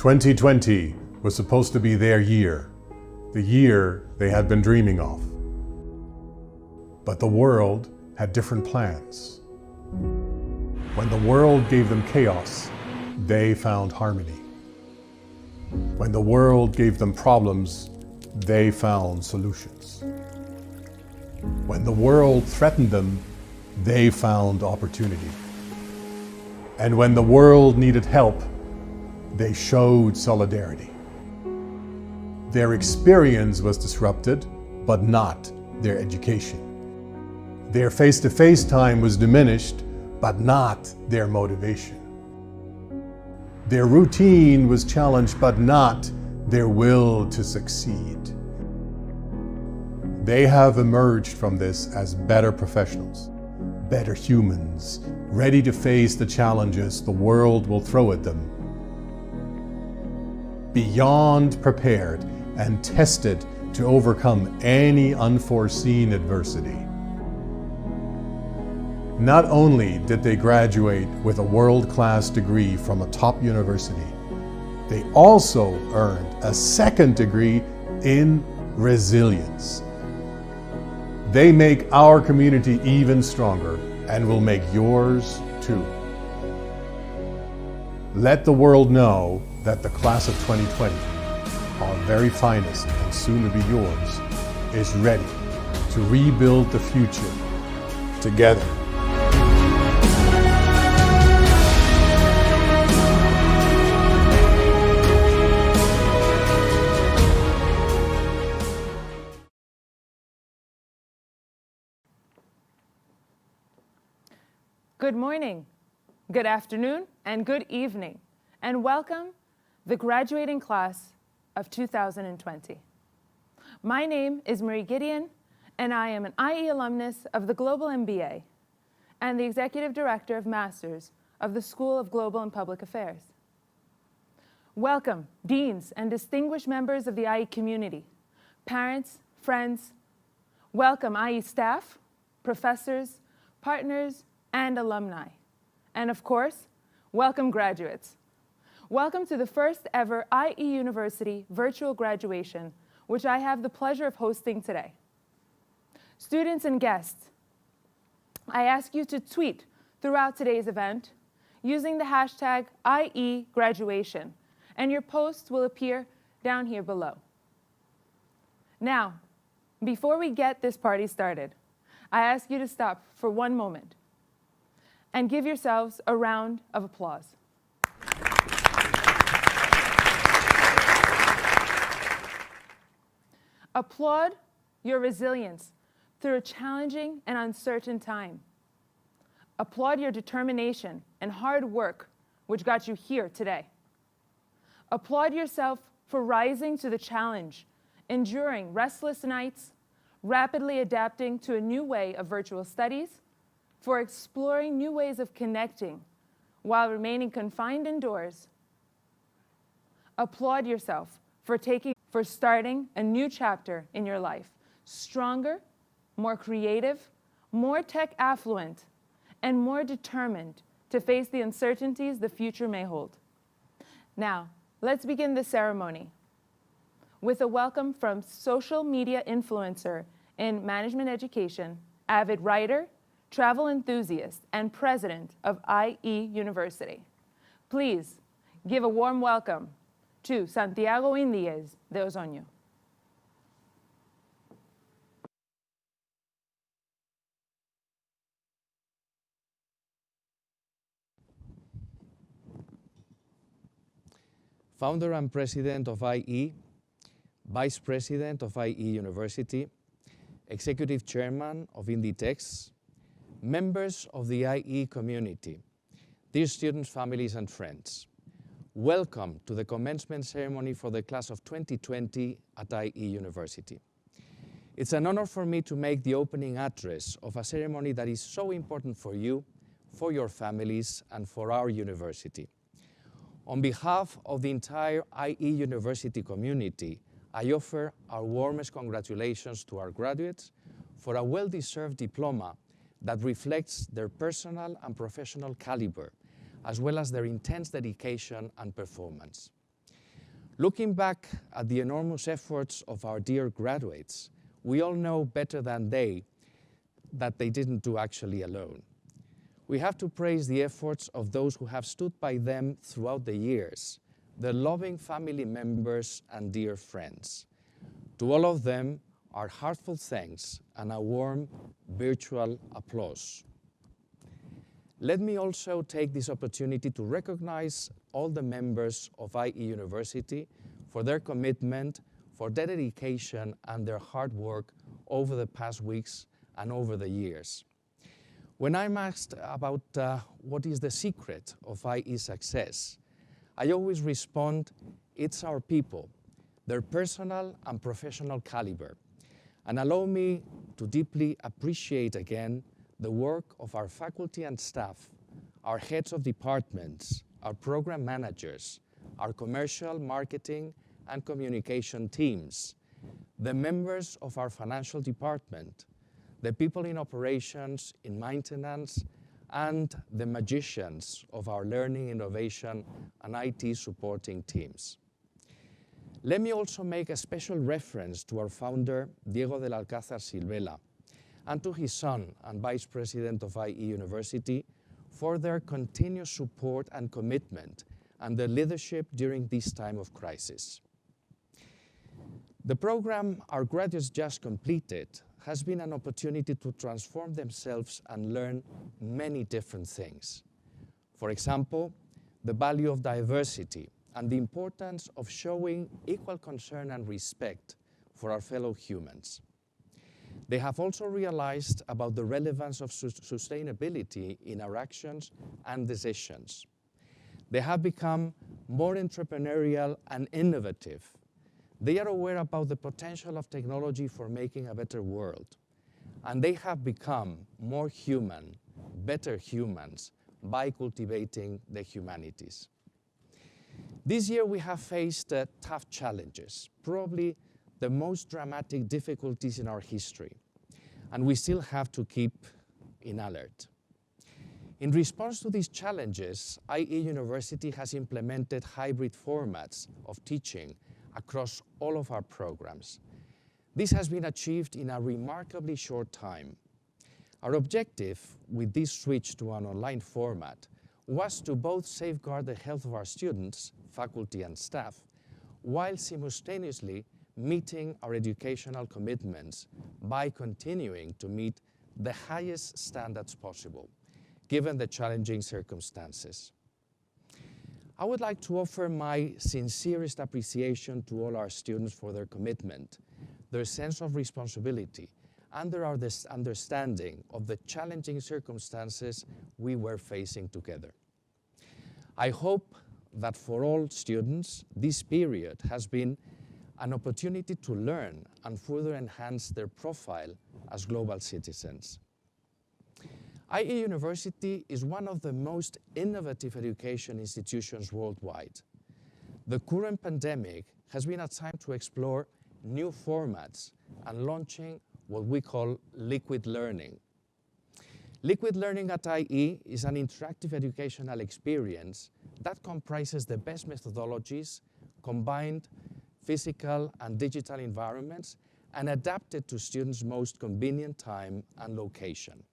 2020 was supposed to be their year, the year they had been dreaming of. But the world had different plans. When the world gave them chaos, they found harmony. When the world gave them problems, they found solutions. When the world threatened them, they found opportunity. And when the world needed help, they showed solidarity. Their experience was disrupted, but not their education. Their face-to-face time was diminished, but not their motivation. Their routine was challenged, but not their will to succeed. They have emerged from this as better professionals, better humans, ready to face the challenges the world will throw at them. Beyond prepared and tested to overcome any unforeseen adversity. Not only did they graduate with a world-class degree from a top university, they also earned a second degree in resilience. They make our community even stronger and will make yours too. Let the world know that the class of 2020, our very finest and soon to be yours, is ready to rebuild the future together. Good morning, good afternoon, and good evening, and welcome the graduating class of 2020. My name is Marie Gideon, and I am an IE alumnus of the Global MBA and the Executive Director of Masters of the School of Global and Public Affairs. Welcome, deans and distinguished members of the IE community, parents, friends. Welcome, IE staff, professors, partners, and alumni. And of course, welcome graduates. Welcome to the first ever IE University virtual graduation, which I have the pleasure of hosting today. Students and guests, I ask you to tweet throughout today's event using the hashtag #IEGraduation, and your posts will appear down here below. Now, before we get this party started, I ask you to stop for one moment and give yourselves a round of applause. Applaud your resilience through a challenging and uncertain time. Applaud your determination and hard work, which got you here today. Applaud yourself for rising to the challenge, enduring restless nights, rapidly adapting to a new way of virtual studies, for exploring new ways of connecting while remaining confined indoors. Applaud yourself for starting a new chapter in your life, stronger, more creative, more tech affluent, and more determined to face the uncertainties the future may hold. Now, let's begin the ceremony with a welcome from social media influencer in management education, avid writer, travel enthusiast, and president of IE University. Please give a warm welcome to Santiago Indiez de Osoño. Founder and President of IE, Vice President of IE University, Executive Chairman of Inditex, members of the IE community, dear students, families, and friends, welcome to the commencement ceremony for the class of 2020 at IE University. It's an honor for me to make the opening address of a ceremony that is so important for you, for your families, and for our university. On behalf of the entire IE University community, I offer our warmest congratulations to our graduates for a well-deserved diploma that reflects their personal and professional caliber, as well as their intense dedication and performance. Looking back at the enormous efforts of our dear graduates, we all know better than they that they didn't do actually alone. We have to praise the efforts of those who have stood by them throughout the years, their loving family members and dear friends. To all of them, our heartfelt thanks and a warm virtual applause. Let me also take this opportunity to recognize all the members of Ie University for their commitment, for their dedication and their hard work over the past weeks and over the years. When I'm asked about what is the secret of IE's success, I always respond, it's our people, their personal and professional caliber. And allow me to deeply appreciate again the work of our faculty and staff, our heads of departments, our program managers, our commercial, marketing, and communication teams, the members of our financial department, the people in operations, in maintenance, and the magicians of our learning, innovation, and IT supporting teams. Let me also make a special reference to our founder, Diego del Alcázar Silvela, and to his son and Vice President of Ie University for their continuous support and commitment and their leadership during this time of crisis. The program our graduates just completed has been an opportunity to transform themselves and learn many different things. For example, the value of diversity and the importance of showing equal concern and respect for our fellow humans. They have also realized about the relevance of sustainability in our actions and decisions. They have become more entrepreneurial and innovative. They are aware about the potential of technology for making a better world. And they have become more human, better humans, by cultivating the humanities. This year we have faced tough challenges, probably the most dramatic difficulties in our history, and we still have to keep in alert. In response to these challenges, Ie University has implemented hybrid formats of teaching across all of our programs. This has been achieved in a remarkably short time. Our objective with this switch to an online format was to both safeguard the health of our students, faculty and staff, while simultaneously meeting our educational commitments by continuing to meet the highest standards possible, given the challenging circumstances. I would like to offer my sincerest appreciation to all our students for their commitment, their sense of responsibility, and their understanding of the challenging circumstances we were facing together. I hope that for all students, this period has been an opportunity to learn and further enhance their profile as global citizens. Ie University is one of the most innovative education institutions worldwide. The current pandemic has been a time to explore new formats and launching what we call liquid learning. Liquid learning at IE is an interactive educational experience that comprises the best methodologies, combined physical and digital environments, and adapted to students' most convenient time and location.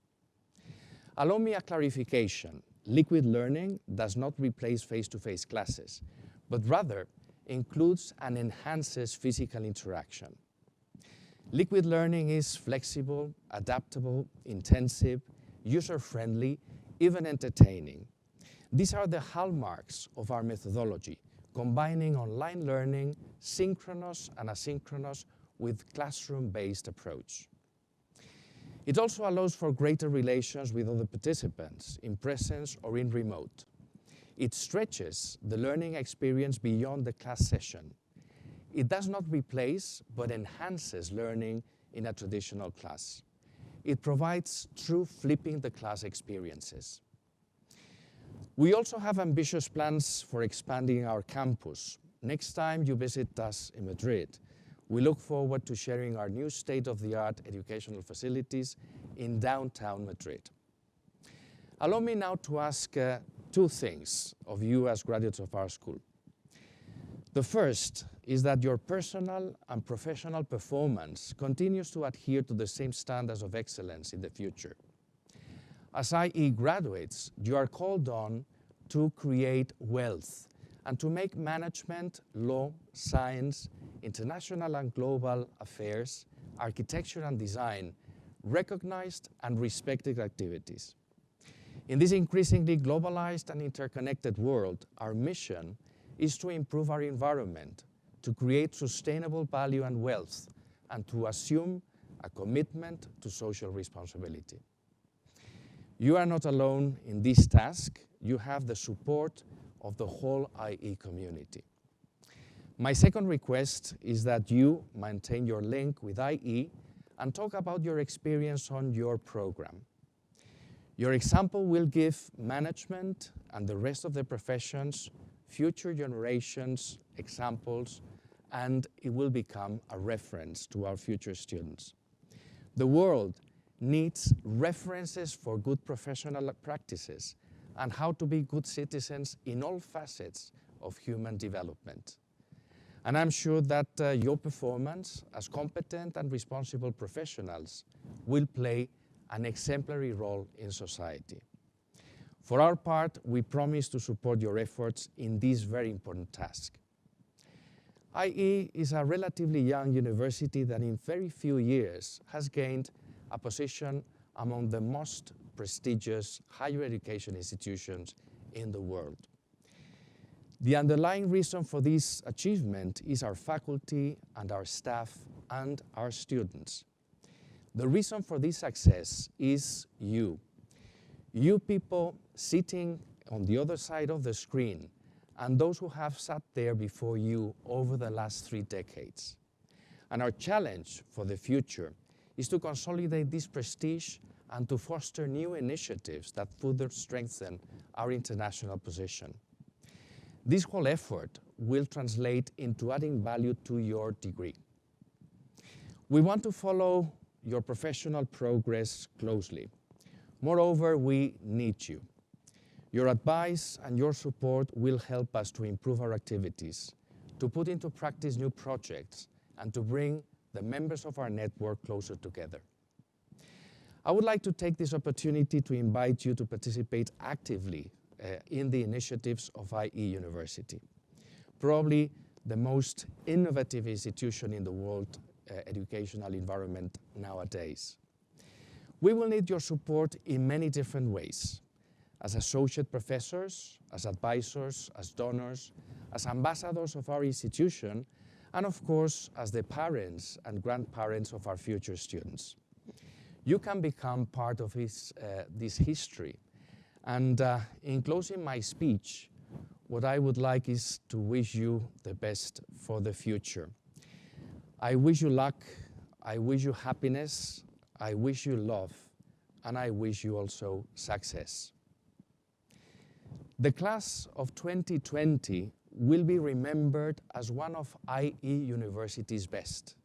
Allow me a clarification. Liquid learning does not replace face-to-face classes, but rather includes and enhances physical interaction. Liquid learning is flexible, adaptable, intensive, user-friendly, even entertaining. These are the hallmarks of our methodology, combining online learning, synchronous and asynchronous, with classroom-based approach. It also allows for greater relations with other participants, in presence or in remote. It stretches the learning experience beyond the class session. It does not replace, but enhances learning in a traditional class. It provides true flipping the class experiences. We also have ambitious plans for expanding our campus. Next time you visit us in Madrid, we look forward to sharing our new state-of-the-art educational facilities in downtown Madrid. Allow me now to ask two things of you as graduates of our school. The first is that your personal and professional performance continues to adhere to the same standards of excellence in the future. As IE graduates, you are called on to create wealth and to make management, law, science, international and global affairs, architecture and design recognized and respected activities. In this increasingly globalized and interconnected world, our mission is to improve our environment, to create sustainable value and wealth, and to assume a commitment to social responsibility. You are not alone in this task. You have the support of the whole IE community. My second request is that you maintain your link with IE and talk about your experience on your program. Your example will give management and the rest of the professions, future generations, examples, and it will become a reference to our future students. The world needs references for good professional practices and how to be good citizens in all facets of human development. And I'm sure that your performance as competent and responsible professionals will play an exemplary role in society. For our part, we promise to support your efforts in this very important task. IE is a relatively young university that in very few years has gained a position among the most prestigious higher education institutions in the world. The underlying reason for this achievement is our faculty and our staff and our students. The reason for this success is you. You people sitting on the other side of the screen and those who have sat there before you over the last 3 decades. And our challenge for the future is to consolidate this prestige and to foster new initiatives that further strengthen our international position. This whole effort will translate into adding value to your degree. We want to follow your professional progress closely. Moreover, we need you. Your advice and your support will help us to improve our activities, to put into practice new projects, and to bring the members of our network closer together. I would like to take this opportunity to invite you to participate actively in the initiatives of IE University, probably the most innovative institution in the world educational environment nowadays. We will need your support in many different ways, as associate professors, as advisors, as donors, as ambassadors of our institution, and of course, as the parents and grandparents of our future students. You can become part of this history. And in closing my speech, what I would like is to wish you the best for the future. I wish you luck, I wish you happiness, I wish you love, and I wish you also success. The class of 2020 will be remembered as one of IE University's best,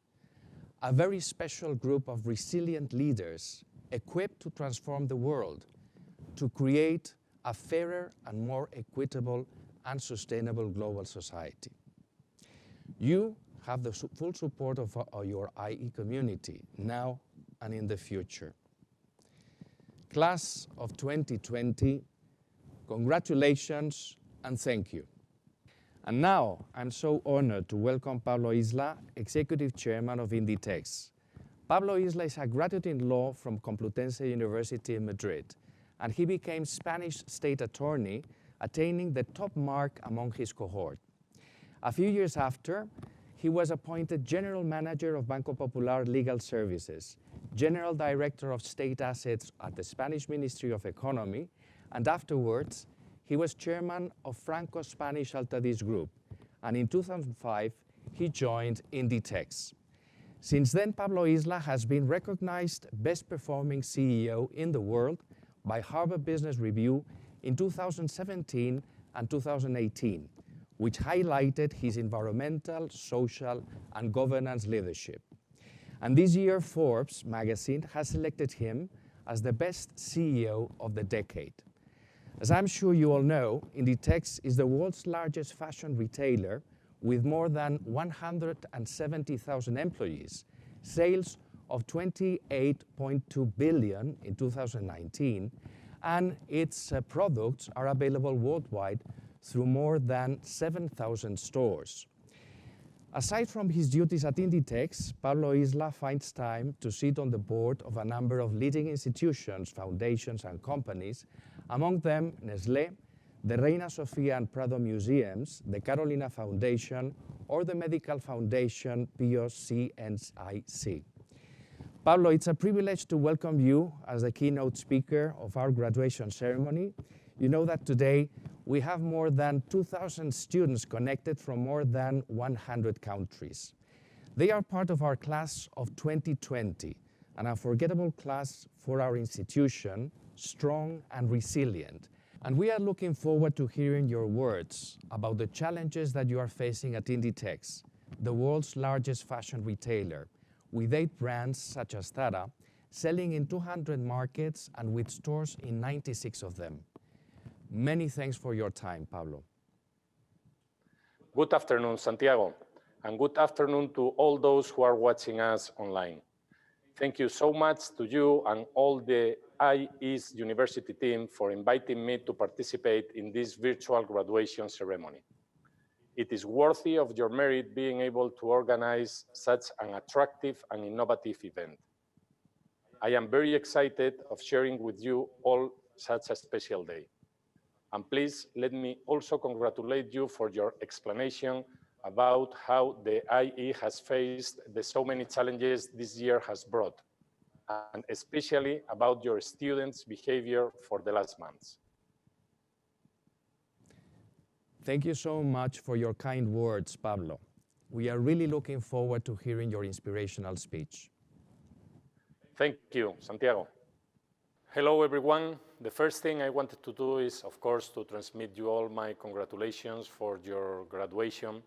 a very special group of resilient leaders equipped to transform the world, to create a fairer and more equitable and sustainable global society. You have the full support of your IE community now and in the future. Class of 2020, congratulations and thank you. And now I'm so honored to welcome Paulo Isla, Executive Chairman of Inditex. Paulo Isla is a graduate in law from Complutense University in Madrid, and he became Spanish state attorney, attaining the top mark among his cohort. A few years after, he was appointed General Manager of Banco Popular Legal Services, General Director of State Assets at the Spanish Ministry of Economy, and afterwards, he was Chairman of Franco-Spanish Altadis Group, and in 2005, he joined Inditex. Since then, Paulo Isla has been recognized best performing CEO in the world by Harvard Business Review in 2017 and 2018, which highlighted his environmental, social, and governance leadership. And this year, Forbes magazine has selected him as the best CEO of the decade. As I'm sure you all know, Inditex is the world's largest fashion retailer with more than 170,000 employees, sales of 28.2 billion in 2019, and its products are available worldwide through more than 7,000 stores. Aside from his duties at Inditex, Paulo Isla finds time to sit on the board of a number of leading institutions, foundations, and companies, among them Nestlé, the Reina Sofia and Prado Museums, the Carolina Foundation, or the medical foundation POCNIC. Paulo, it's a privilege to welcome you as the keynote speaker of our graduation ceremony. You know that today we have more than 2,000 students connected from more than 100 countries. They are part of our class of 2020, an unforgettable class for our institution, strong and resilient. And we are looking forward to hearing your words about the challenges that you are facing at Inditex, the world's largest fashion retailer, with 8 brands such as Zara, selling in 200 markets and with stores in 96 of them. Many thanks for your time, Paulo. Good afternoon, Santiago, and good afternoon to all those who are watching us online. Thank you so much to you and all the IE University team for inviting me to participate in this virtual graduation ceremony. It is worthy of your merit being able to organize such an attractive and innovative event. I am very excited of sharing with you all such a special day. And please let me also congratulate you for your explanation about how the IE has faced the so many challenges this year has brought, and especially about your students' behavior for the last months. Thank you so much for your kind words, Pablo. We are really looking forward to hearing your inspirational speech. Thank you, Santiago. Hello, everyone. The first thing I wanted to do is, of course, to transmit you all my congratulations for your graduation.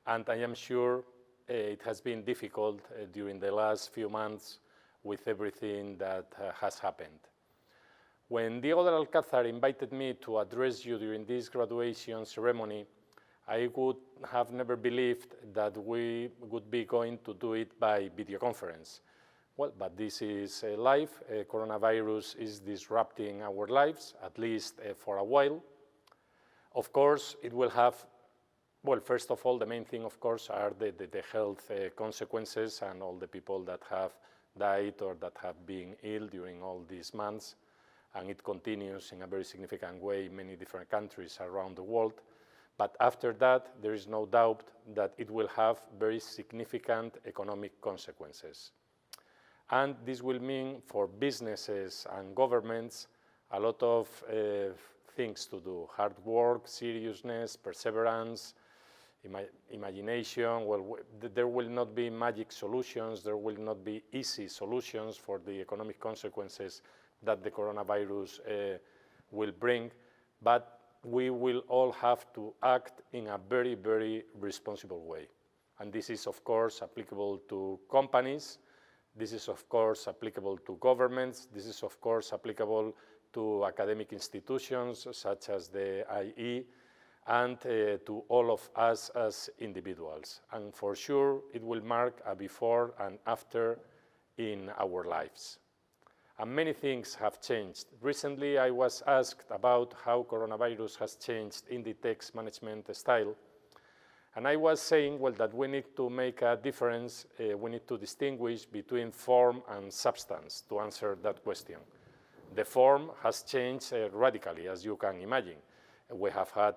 And I am sure it has been difficult during the last few months with everything that has happened. When Diego de Alcázar invited me to address you during this graduation ceremony, I would have never believed that we would be going to do it by video conference. Well, but this is life. Coronavirus is disrupting our lives, at least for a while. Of course, it will have, well, first of all, the main thing, of course, are the health consequences and all the people that have died or that have been ill during all these months. And it continues in a very significant way in many different countries around the world. But after that, there is no doubt that it will have very significant economic consequences. And this will mean for businesses and governments a lot of things to do: hard work, seriousness, perseverance, imagination. Well, there will not be magic solutions, there will not be easy solutions for the economic consequences that the coronavirus will bring, but we will all have to act in a very, very responsible way. And this is, of course, applicable to companies. This is, of course, applicable to governments. This is, of course, applicable to academic institutions such as the IE, and to all of us as individuals. And for sure, it will mark a before and after in our lives. And many things have changed. Recently, I was asked about how coronavirus has changed Inditex management style. And I was saying, well, that we need to make a difference. We need to distinguish between form and substance to answer that question. The form has changed radically, as you can imagine. We have had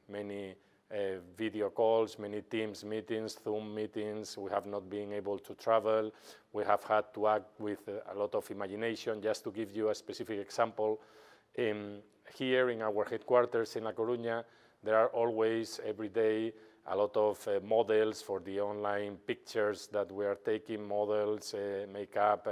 many video calls, many Teams meetings, Zoom meetings. We have not been able to travel. We have had to act with a lot of imagination. Just to give you a specific example, here in our headquarters in La Coruña, there are always, every day, a lot of models for the online pictures that we are taking, models, makeup,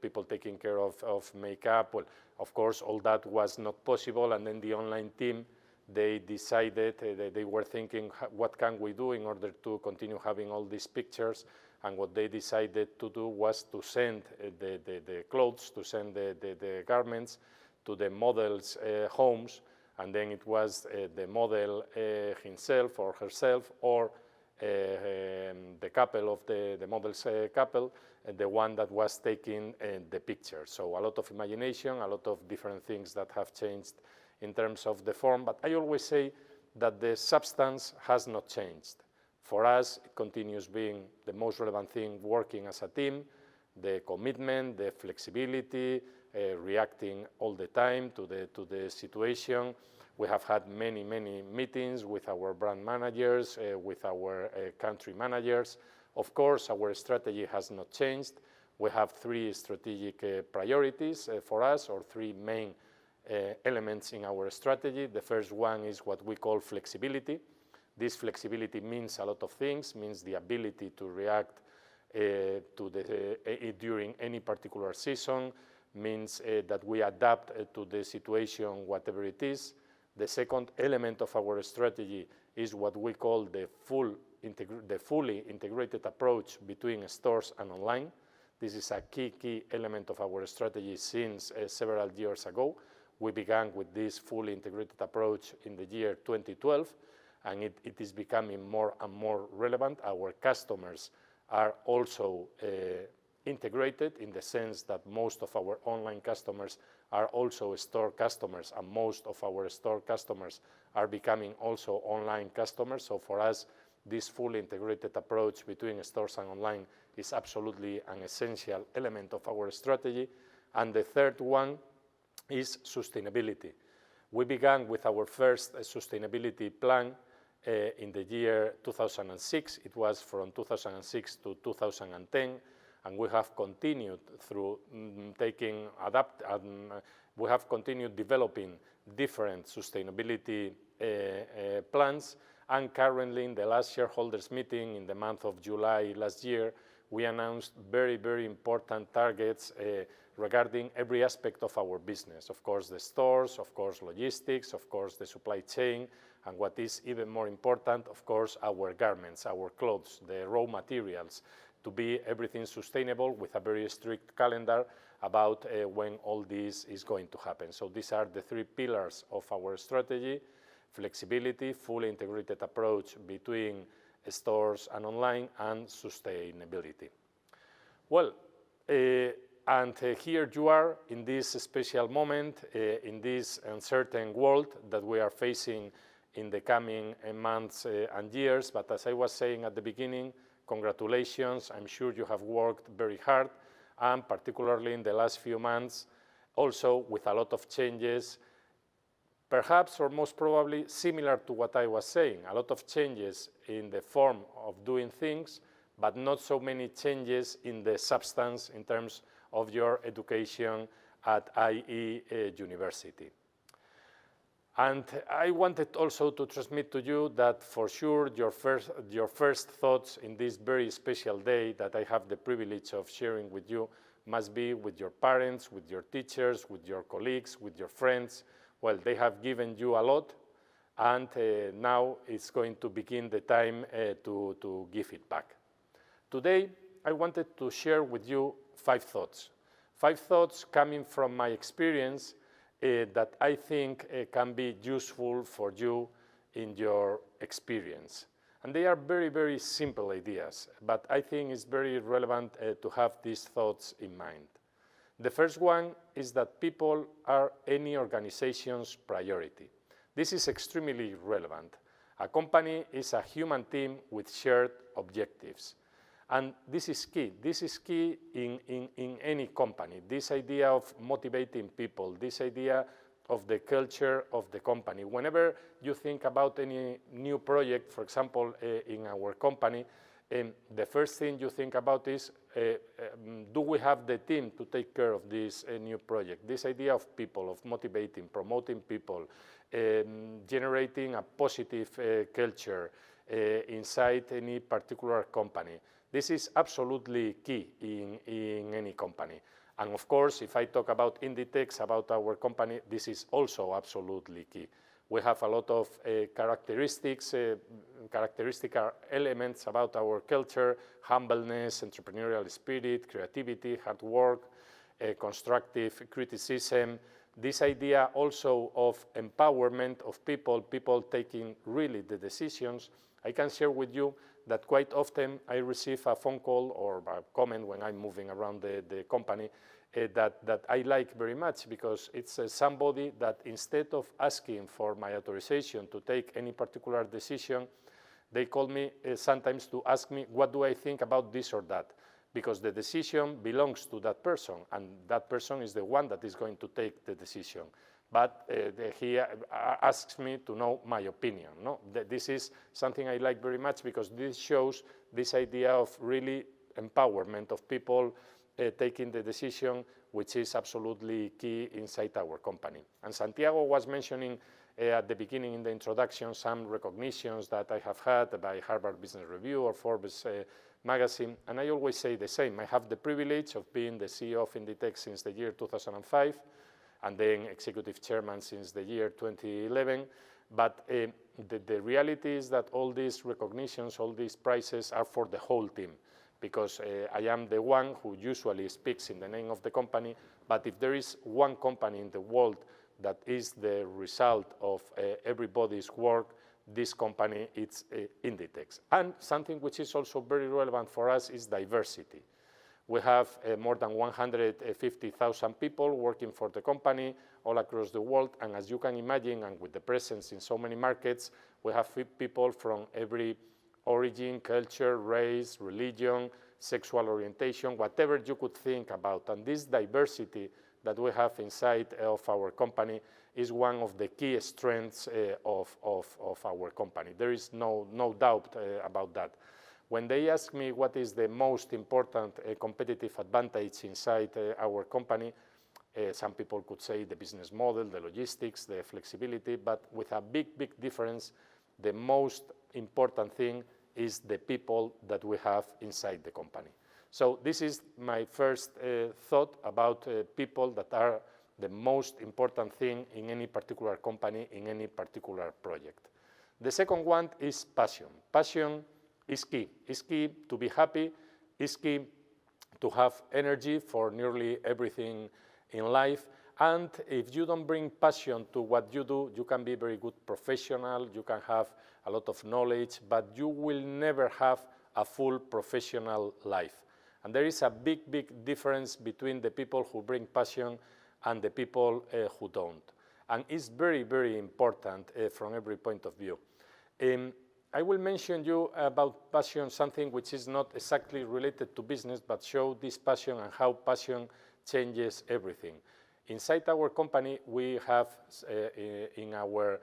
people taking care of makeup. Well, of course, all that was not possible, and then the online team, they decided, they were thinking, what can we do in order to continue having all these pictures? And what they decided to do was to send the clothes, to send the garments to the models' homes, and then it was the model himself or herself, or the couple of the model's couple, the one that was taking the picture. So a lot of imagination, a lot of different things that have changed in terms of the form, but I always say that the substance has not changed. For us, it continues being the most relevant thing, working as a team, the commitment, the flexibility, reacting all the time to the situation. We have had many meetings with our brand managers, with our country managers. Of course, our strategy has not changed. We have 3 strategic priorities for us, or 3 main elements in our strategy. The first one is what we call flexibility. This flexibility means a lot of things, means the ability to react during any particular season, means that we adapt to the situation, whatever it is. The second element of our strategy is what we call the fully integrated approach between stores and online. This is a key element of our strategy since several years ago. We began with this fully integrated approach in the year 2012, and it is becoming more and more relevant. Our customers are also integrated in the sense that most of our online customers are also store customers, and most of our store customers are becoming also online customers. So for us, this fully integrated approach between stores and online is absolutely an essential element of our strategy. And the third one is sustainability. We began with our first sustainability plan in the year 2006. It was from 2006 to 2010, and we have continued through we have continued developing different sustainability plans. And currently, in the last shareholders meeting in the month of July last year, we announced very important targets regarding every aspect of our business. Of course, the stores, of course, logistics, of course, the supply chain, and what is even more important, of course, our garments, our clothes, the raw materials, to be everything sustainable with a very strict calendar about when all this is going to happen. So these are the 3 pillars of our strategy: flexibility, fully integrated approach between stores and online, and sustainability. Well, and here you are in this special moment, in this uncertain world that we are facing in the coming months and years. But as I was saying at the beginning, congratulations. I'm sure you have worked very hard, and particularly in the last few months, also with a lot of changes, perhaps or most probably similar to what I was saying, a lot of changes in the form of doing things, but not so many changes in the substance in terms of your education at Ie University. And I wanted also to transmit to you that for sure your first thoughts in this very special day that I have the privilege of sharing with you must be with your parents, with your teachers, with your colleagues, with your friends. Well, they have given you a lot, and now it's going to begin the time to give it back. Today, I wanted to share with you 5 thoughts. 5 thoughts coming from my experience that I think can be useful for you in your experience. And they are very simple ideas, but I think it's very relevant to have these thoughts in mind. The first one is that people are any organization's priority. This is extremely relevant. A company is a human team with shared objectives. And this is key. This is key in any company. This idea of motivating people, this idea of the culture of the company. Whenever you think about any new project, for example, in our company, the first thing you think about is, do we have the team to take care of this new project? This idea of people, of motivating, promoting people, generating a positive culture inside any particular company. This is absolutely key in any company. And of course, if I talk about Inditex, about our company, this is also absolutely key. We have a lot of characteristic elements about our culture: humbleness, entrepreneurial spirit, creativity, hard work, constructive criticism. This idea also of empowerment of people taking really the decisions. I can share with you that quite often I receive a phone call or a comment when I'm moving around the company that I like very much, because it's somebody that instead of asking for my authorization to take any particular decision, they call me sometimes to ask me, what do I think about this or that? Because the decision belongs to that person, and that person is the one that is going to take the decision. But he asks me to know my opinion. No? This is something I like very much, because this shows this idea of really empowerment of people taking the decision, which is absolutely key inside our company. And Santiago was mentioning at the beginning in the introduction some recognitions that I have had by Harvard Business Review or Forbes magazine, and I always say the same. I have the privilege of being the CEO of Inditex since the year 2005, and then executive chairman since the year 2011. But the reality is that all these recognitions, all these prizes are for the whole team, because I am the one who usually speaks in the name of the company. But if there is one company in the world that is the result of everybody's work, this company, it's Inditex. And something which is also very relevant for us is diversity. We have more than 150,000 people working for the company all across the world, and as you can imagine, and with the presence in so many markets, we have people from every origin, culture, race, religion, sexual orientation, whatever you could think about. And this diversity that we have inside of our company is one of the key strengths of our company. There is no doubt about that. When they ask me what is the most important competitive advantage inside our company, some people could say the business model, the logistics, the flexibility, but with a big difference, the most important thing is the people that we have inside the company. So this is my first thought about people that are the most important thing in any particular company, in any particular project. The second one is passion. Passion is key. It's key to be happy. It's key to have energy for nearly everything in life. And if you don't bring passion to what you do, you can be a very good professional, you can have a lot of knowledge, but you will never have a full professional life. And there is a big difference between the people who bring passion and the people who don't. And it's very important from every point of view. I will mention you about passion, something which is not exactly related to business, but show this passion and how passion changes everything. Inside our company, we have in our,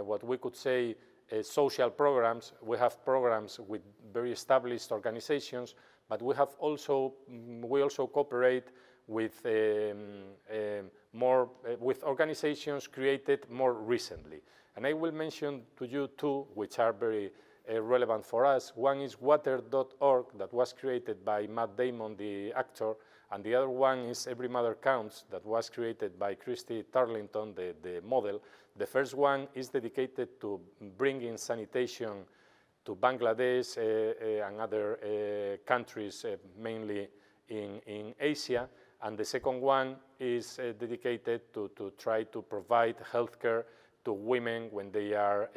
what we could say, social programs, we have programs with very established organizations, but we also cooperate with with organizations created more recently. And I will mention to you two, which are very relevant for us. One is water.org, that was created by Matt Damon, the actor, and the other one is Every Mother Counts, that was created by Christy Turlington, the model. The first one is dedicated to bringing sanitation to Bangladesh and other countries, mainly in Asia. And the second one is dedicated to try to provide healthcare to women when they are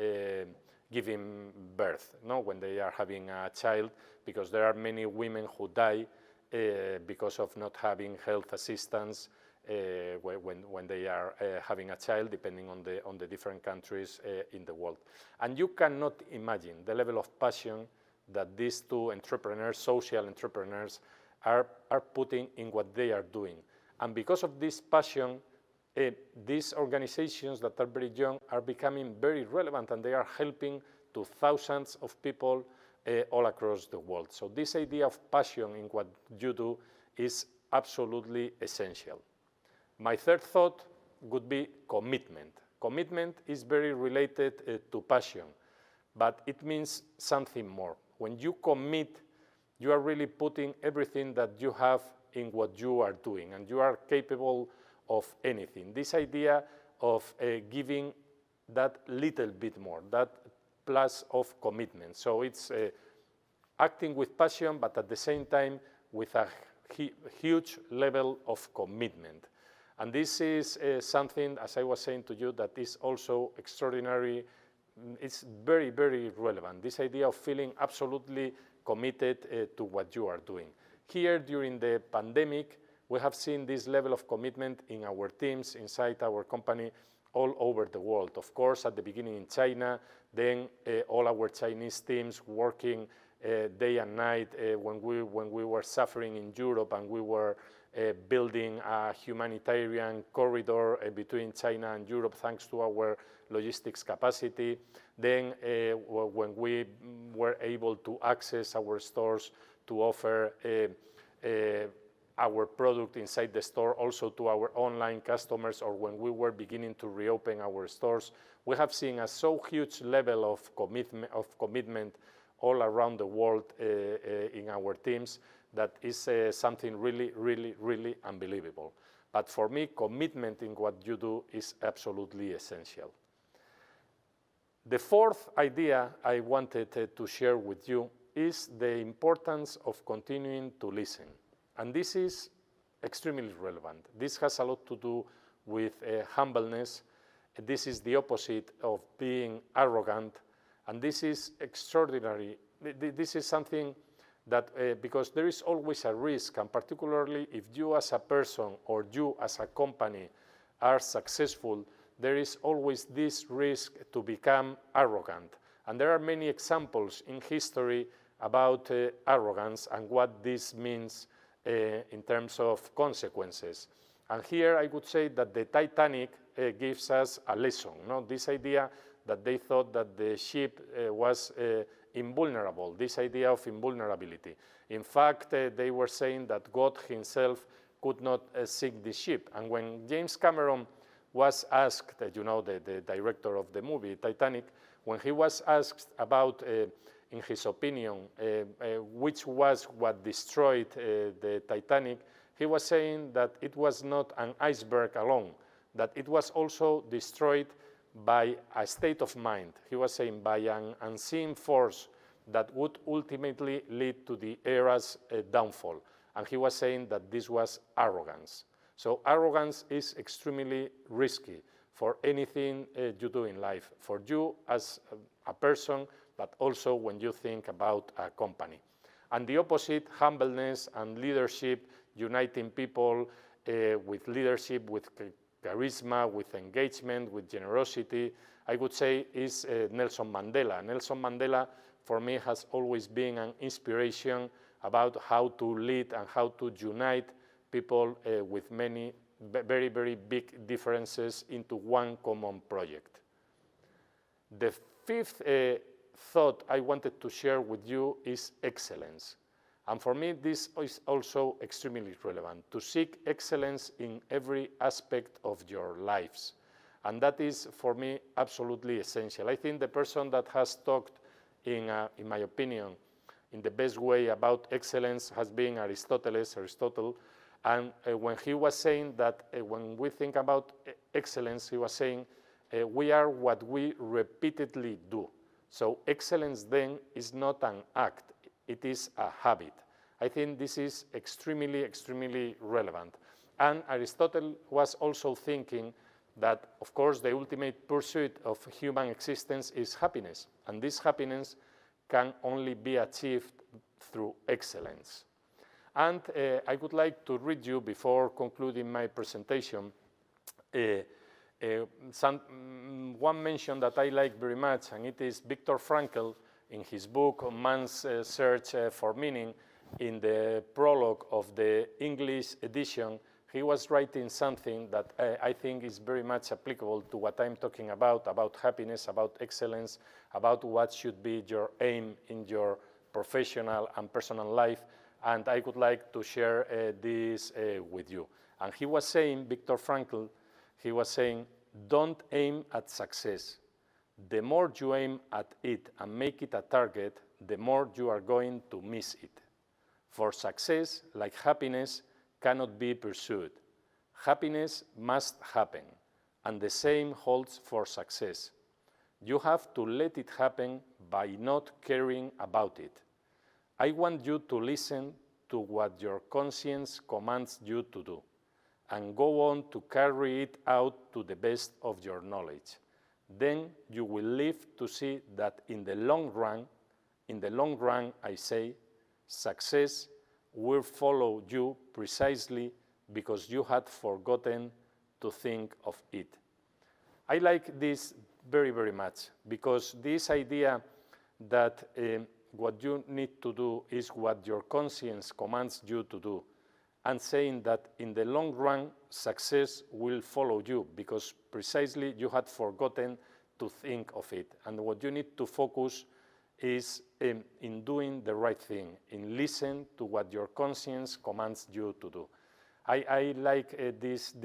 giving birth, when they are having a child, because there are many women who die because of not having health assistance when they are having a child, depending on the different countries in the world. And you cannot imagine the level of passion that these two entrepreneurs, social entrepreneurs, are putting in what they are doing. And because of this passion, these organizations that are very young are becoming very relevant, and they are helping to thousands of people all across the world. So this idea of passion in what you do is absolutely essential. My third thought would be commitment. Commitment is very related to passion, but it means something more. When you commit, you are really putting everything that you have in what you are doing, and you are capable of anything. This idea of giving that little bit more, that plus of commitment. So it's acting with passion, but at the same time with a huge level of commitment. And this is something, as I was saying to you, that is also extraordinary. It's very, very relevant, this idea of feeling absolutely committed to what you are doing. Here, during the pandemic, we have seen this level of commitment in our teams inside our company all over the world. Of course, at the beginning in China, then all our Chinese teams working day and night when we were suffering in Europe and we were building a humanitarian corridor between China and Europe thanks to our logistics capacity. Then when we were able to access our stores to offer our product inside the store also to our online customers, or when we were beginning to reopen our stores, we have seen a so huge level of commitment all around the world in our teams that is something really, really, really unbelievable. But for me, commitment in what you do is absolutely essential. The fourth idea I wanted to share with you is the importance of continuing to listen. And this is extremely relevant. This has a lot to do with humbleness. This is the opposite of being arrogant. And this is extraordinary. This is something that, because there is always a risk, and particularly if you as a person or you as a company are successful, there is always this risk to become arrogant. And there are many examples in history about arrogance and what this means in terms of consequences. And here I would say that the Titanic gives us a lesson. No? This idea that they thought that the ship was invulnerable, this idea of invulnerability. In fact, they were saying that God himself could not sink the ship. And when James Cameron was asked, you know, the director of the movie Titanic, when he was asked about, in his opinion, which was what destroyed the Titanic, he was saying that it was not an iceberg alone, that it was also destroyed by a state of mind. He was saying by an unseen force that would ultimately lead to the era's downfall. And he was saying that this was arrogance. So arrogance is extremely risky for anything you do in life, for you as a person, but also when you think about a company. And the opposite, humbleness and leadership, uniting people with leadership, with charisma, with engagement, with generosity, I would say is Nelson Mandela. Nelson Mandela, for me, has always been an inspiration about how to lead and how to unite people with many very, very big differences into one common project. The fifth thought I wanted to share with you is excellence. And for me, this is also extremely relevant, to seek excellence in every aspect of your lives. And that is, for me, absolutely essential. I think the person that has talked, in my opinion, in the best way about excellence has been Aristotle. And when he was saying that when we think about excellence, he was saying, we are what we repeatedly do. So excellence then is not an act, it is a habit. I think this is extremely, extremely relevant. And Aristotle was also thinking that, of course, the ultimate pursuit of human existence is happiness. And this happiness can only be achieved through excellence. And I would like to read you, before concluding my presentation, one mention that I like very much, and it is Viktor Frankl in his book, Man's Search for Meaning. In the prologue of the English edition, he was writing something that I think is very much applicable to what I'm talking about happiness, about excellence, about what should be your aim in your professional and personal life. And I would like to share this with you. And he was saying, Viktor Frankl, he was saying, don't aim at success. The more you aim at it and make it a target, the more you are going to miss it. For success, like happiness, cannot be pursued. Happiness must happen, and the same holds for success. You have to let it happen by not caring about it. I want you to listen to what your conscience commands you to do. and go on to carry it out to the best of your knowledge. Then you will live to see that in the long run, I say, success will follow you precisely because you had forgotten to think of it. I like this very, very much because this idea that what you need to do is what your conscience commands you to do, and saying that in the long run, success will follow you because precisely you had forgotten to think of it. And what you need to focus is in doing the right thing, in listen to what your conscience commands you to do. I like this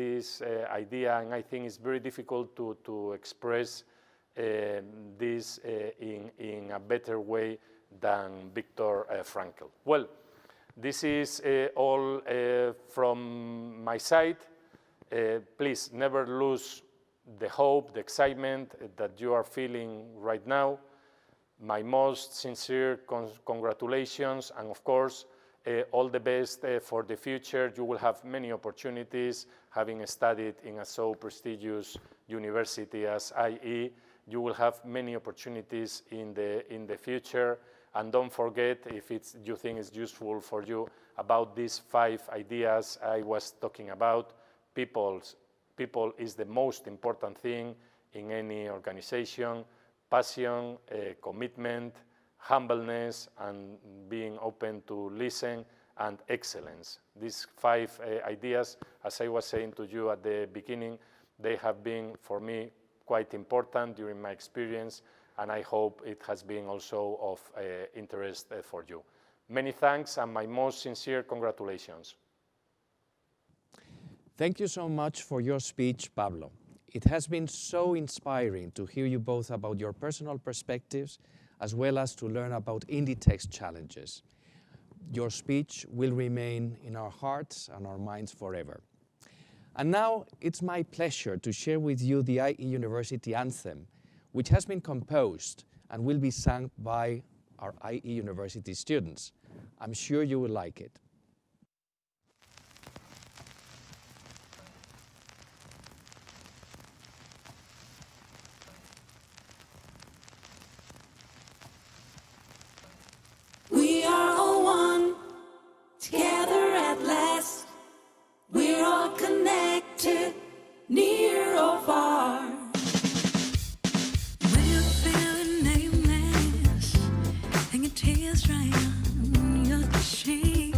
idea, and I think it's very difficult to express this in a better way than Viktor Frankl. Well, this is all from my side. Please never lose the hope, the excitement that you are feeling right now. My most sincere congratulations, and of course, all the best for the future. You will have many opportunities, having studied in a so prestigious university as IE. You will have many opportunities in the future. And don't forget, if you think it's useful for you, about these 5 ideas I was talking about. People is the most important thing in any organization. Passion, commitment, humbleness, and being open to listen, and excellence. These 5 ideas, as I was saying to you at the beginning, they have been, for me, quite important during my experience, and I hope it has been also of interest for you. Many thanks, and my most sincere congratulations. Thank you so much for your speech, Pablo. It has been so inspiring to hear you both about your personal perspectives, as well as to learn about Inditex challenges. Your speech will remain in our hearts and our minds forever. And now it's my pleasure to share with you the Ie University Anthem, which has been composed and will be sung by our Ie University students. I'm sure you will like it. We are all one, together at last. We're all connected, near or far. When you're feeling nameless and your tears dry on your cheek,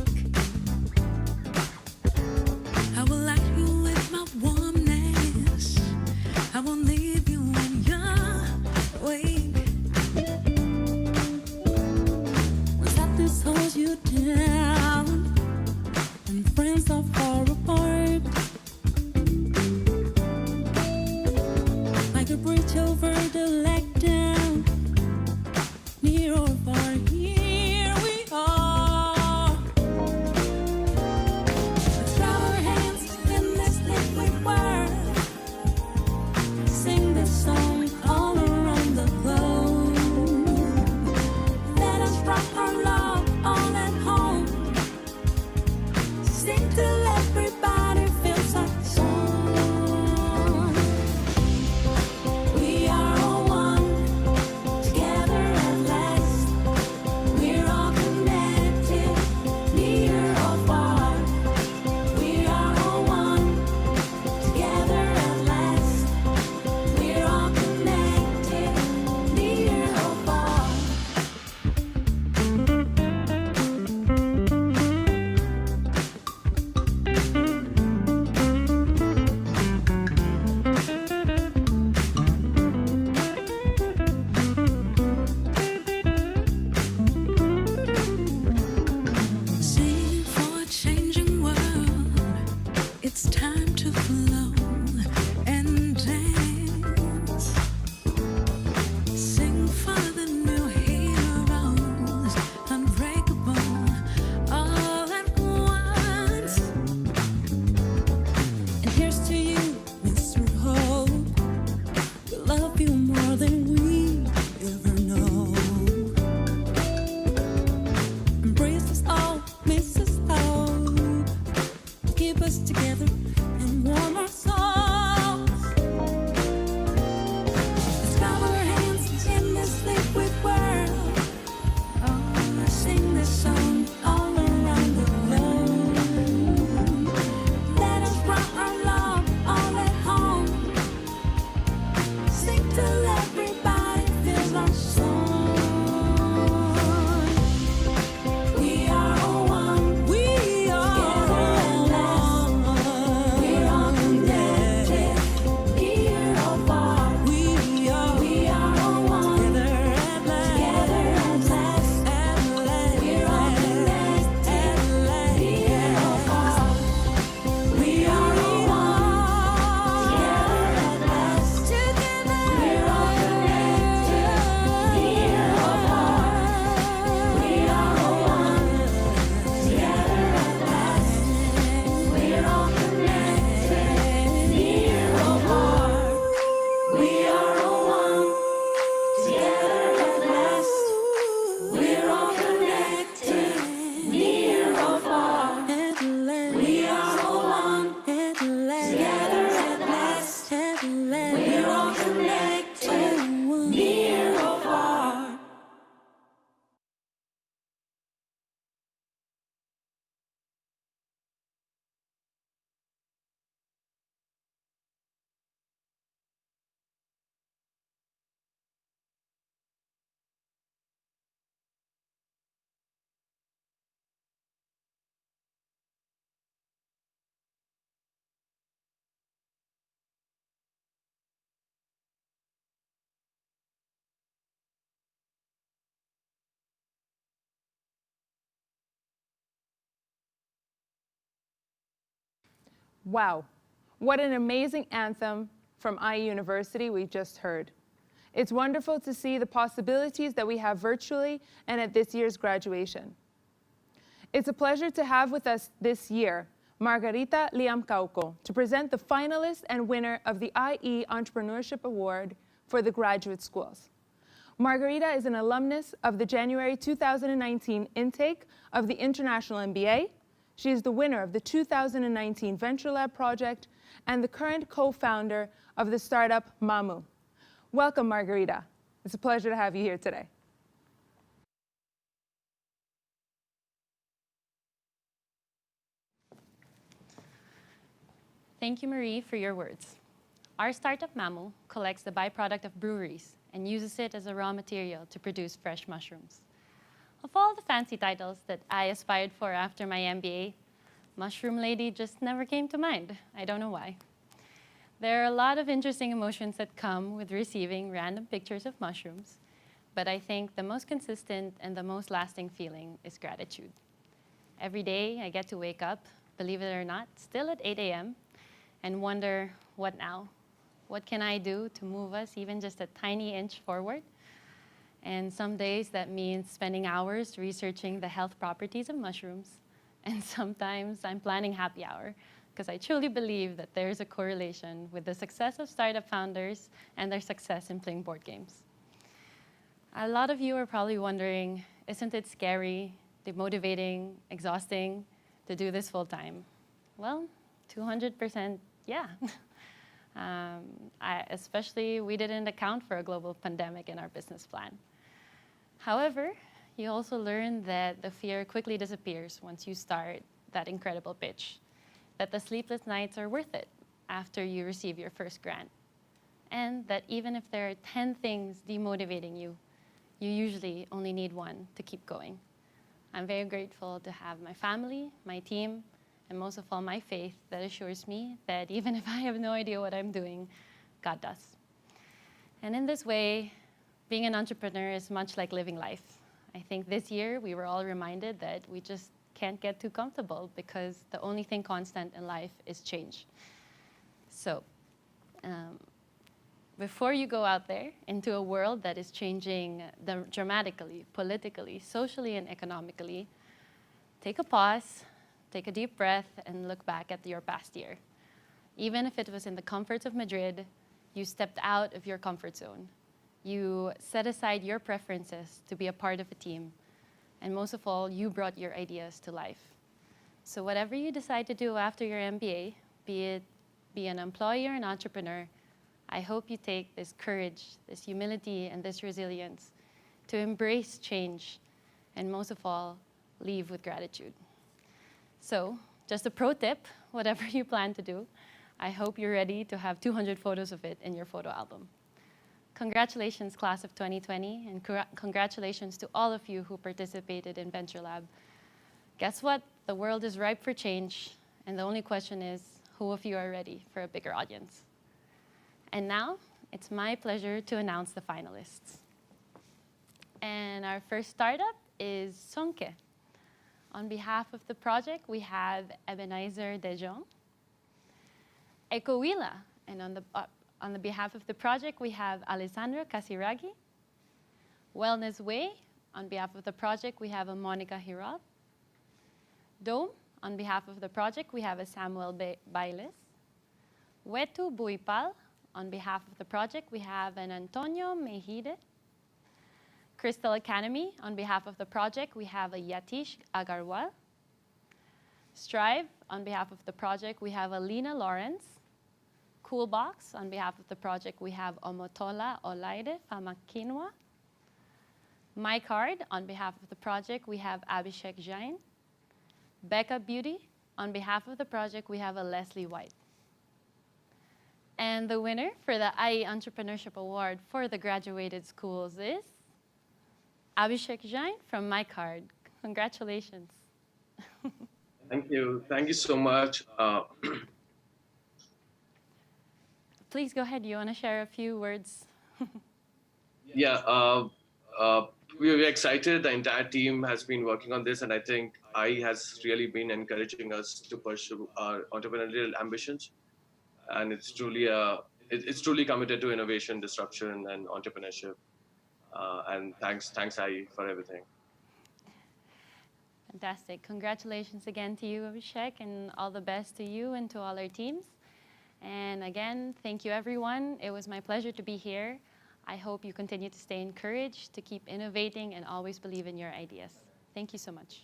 Wow, what an amazing anthem from Ie University we just heard. It's wonderful to see the possibilities that we have virtually and at this year's graduation. It's a pleasure to have with us this year Margarita Liamcauco to present the finalist and winner of the IE Entrepreneurship Award for the graduate schools. Margarita is an alumnus of the January 2019 intake of the International MBA. She is the winner of the 2019 Venture Lab project and the current co-founder of the startup Mamu. Welcome, Margarita. It's a pleasure to have you here today. Thank you, Marie, for your words. Our startup Mamu collects the byproduct of breweries and uses it as a raw material to produce fresh mushrooms. Of all the fancy titles that I aspired for after my MBA, Mushroom Lady just never came to mind. I don't know why. There are a lot of interesting emotions that come with receiving random pictures of mushrooms, but I think the most consistent and the most lasting feeling is gratitude. Every day I get to wake up, believe it or not, still at 8 a.m., and wonder, what now? What can I do to move us even just a tiny inch forward? And some days that means spending hours researching the health properties of mushrooms. And sometimes I'm planning happy hour because I truly believe that there's a correlation with the success of startup founders and their success in playing board games. A lot of you are probably wondering, isn't it scary, demotivating, exhausting to do this full time? Well, 200%, yeah. Especially, we didn't account for a global pandemic in our business plan. However, you also learn that the fear quickly disappears once you start that incredible pitch, that the sleepless nights are worth it after you receive your first grant, and that even if there are 10 things demotivating you, you usually only need one to keep going. I'm very grateful to have my family, my team, and most of all, my faith that assures me that even if I have no idea what I'm doing, God does. And in this way, being an entrepreneur is much like living life. I think this year we were all reminded that we just can't get too comfortable because the only thing constant in life is change. So before you go out there into a world that is changing dramatically, politically, socially, and economically, take a pause, take a deep breath, and look back at your past year. Even if it was in the comforts of Madrid, you stepped out of your comfort zone. You set aside your preferences to be a part of a team. And most of all, you brought your ideas to life. So whatever you decide to do after your MBA, be an employee or an entrepreneur, I hope you take this courage, this humility, and this resilience to embrace change, and most of all, leave with gratitude. So, just a pro tip, whatever you plan to do, I hope you're ready to have 200 photos of it in your photo album. Congratulations, class of 2020, and congratulations to all of you who participated in Venture Lab. Guess what? The world is ripe for change, and the only question is, who of you are ready for a bigger audience? And now, it's my pleasure to announce the finalists. And our first startup is Sonke. On behalf of the project, we have Ebenezer De Jong. Ecowila, and on the behalf of the project, we have Alessandro Casiraghi. Wellness Way, on behalf of the project, we have a Monica Hirad. Dome, on behalf of the project, we have a Samuel Bailes. Wetu Buipal, on behalf of the project, we have an Antonio Mejide. Crystal Academy, on behalf of the project, we have a Yatish Agarwal. Strive, on behalf of the project, we have a Lina Lawrence. Coolbox, on behalf of the project, we have Omotola Olaide Famakinwa. My Card, on behalf of the project, we have Abhishek Jain. Becca Beauty, on behalf of the project, we have a Leslie White. And the winner for the IE Entrepreneurship Award for the graduated schools is Abhishek Jain from My Card. Congratulations. Thank you. Thank you so much. Please go ahead. You want to share a few words? Yeah. we're excited. The entire team has been working on this, and I think IE has really been encouraging us to pursue our entrepreneurial ambitions. And it's truly committed to innovation, disruption, and entrepreneurship. And thanks IE for everything. Fantastic. Congratulations again to you, Abhishek, and all the best to you and to all our teams. And again, thank you, everyone. It was my pleasure to be here. I hope you continue to stay encouraged, to keep innovating, and always believe in your ideas. Thank you so much.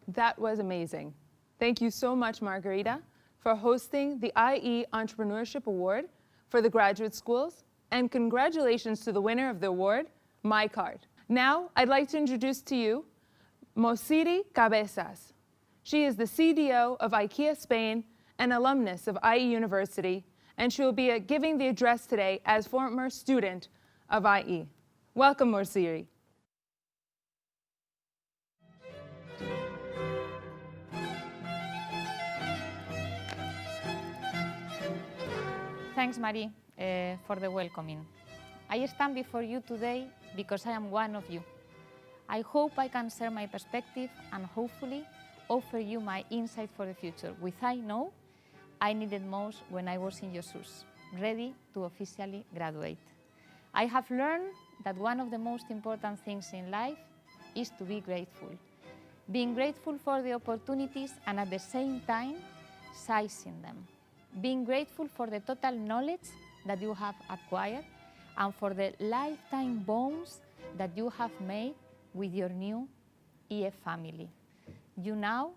That was amazing. Thank you so much, Margarita, for hosting the IE Entrepreneurship Award for the graduate schools, and congratulations to the winner of the award, My Card. Now, I'd like to introduce to you Mosiri Cabezas. She is the CDO of Ikea Spain and alumnus of IE University, and she will be giving the address today as former student of IE. Welcome, Mosiri. Thanks, Marie, for the welcoming. I stand before you today because I am one of you. I hope I can share my perspective and hopefully offer you my insight for the future, which I know I needed most when I was in your shoes, ready to officially graduate. I have learned that one of the most important things in life is to be grateful. Being grateful for the opportunities and at the same time seizing them. Being grateful for the total knowledge that you have acquired and for the lifetime bonds that you have made with your new IE family. You now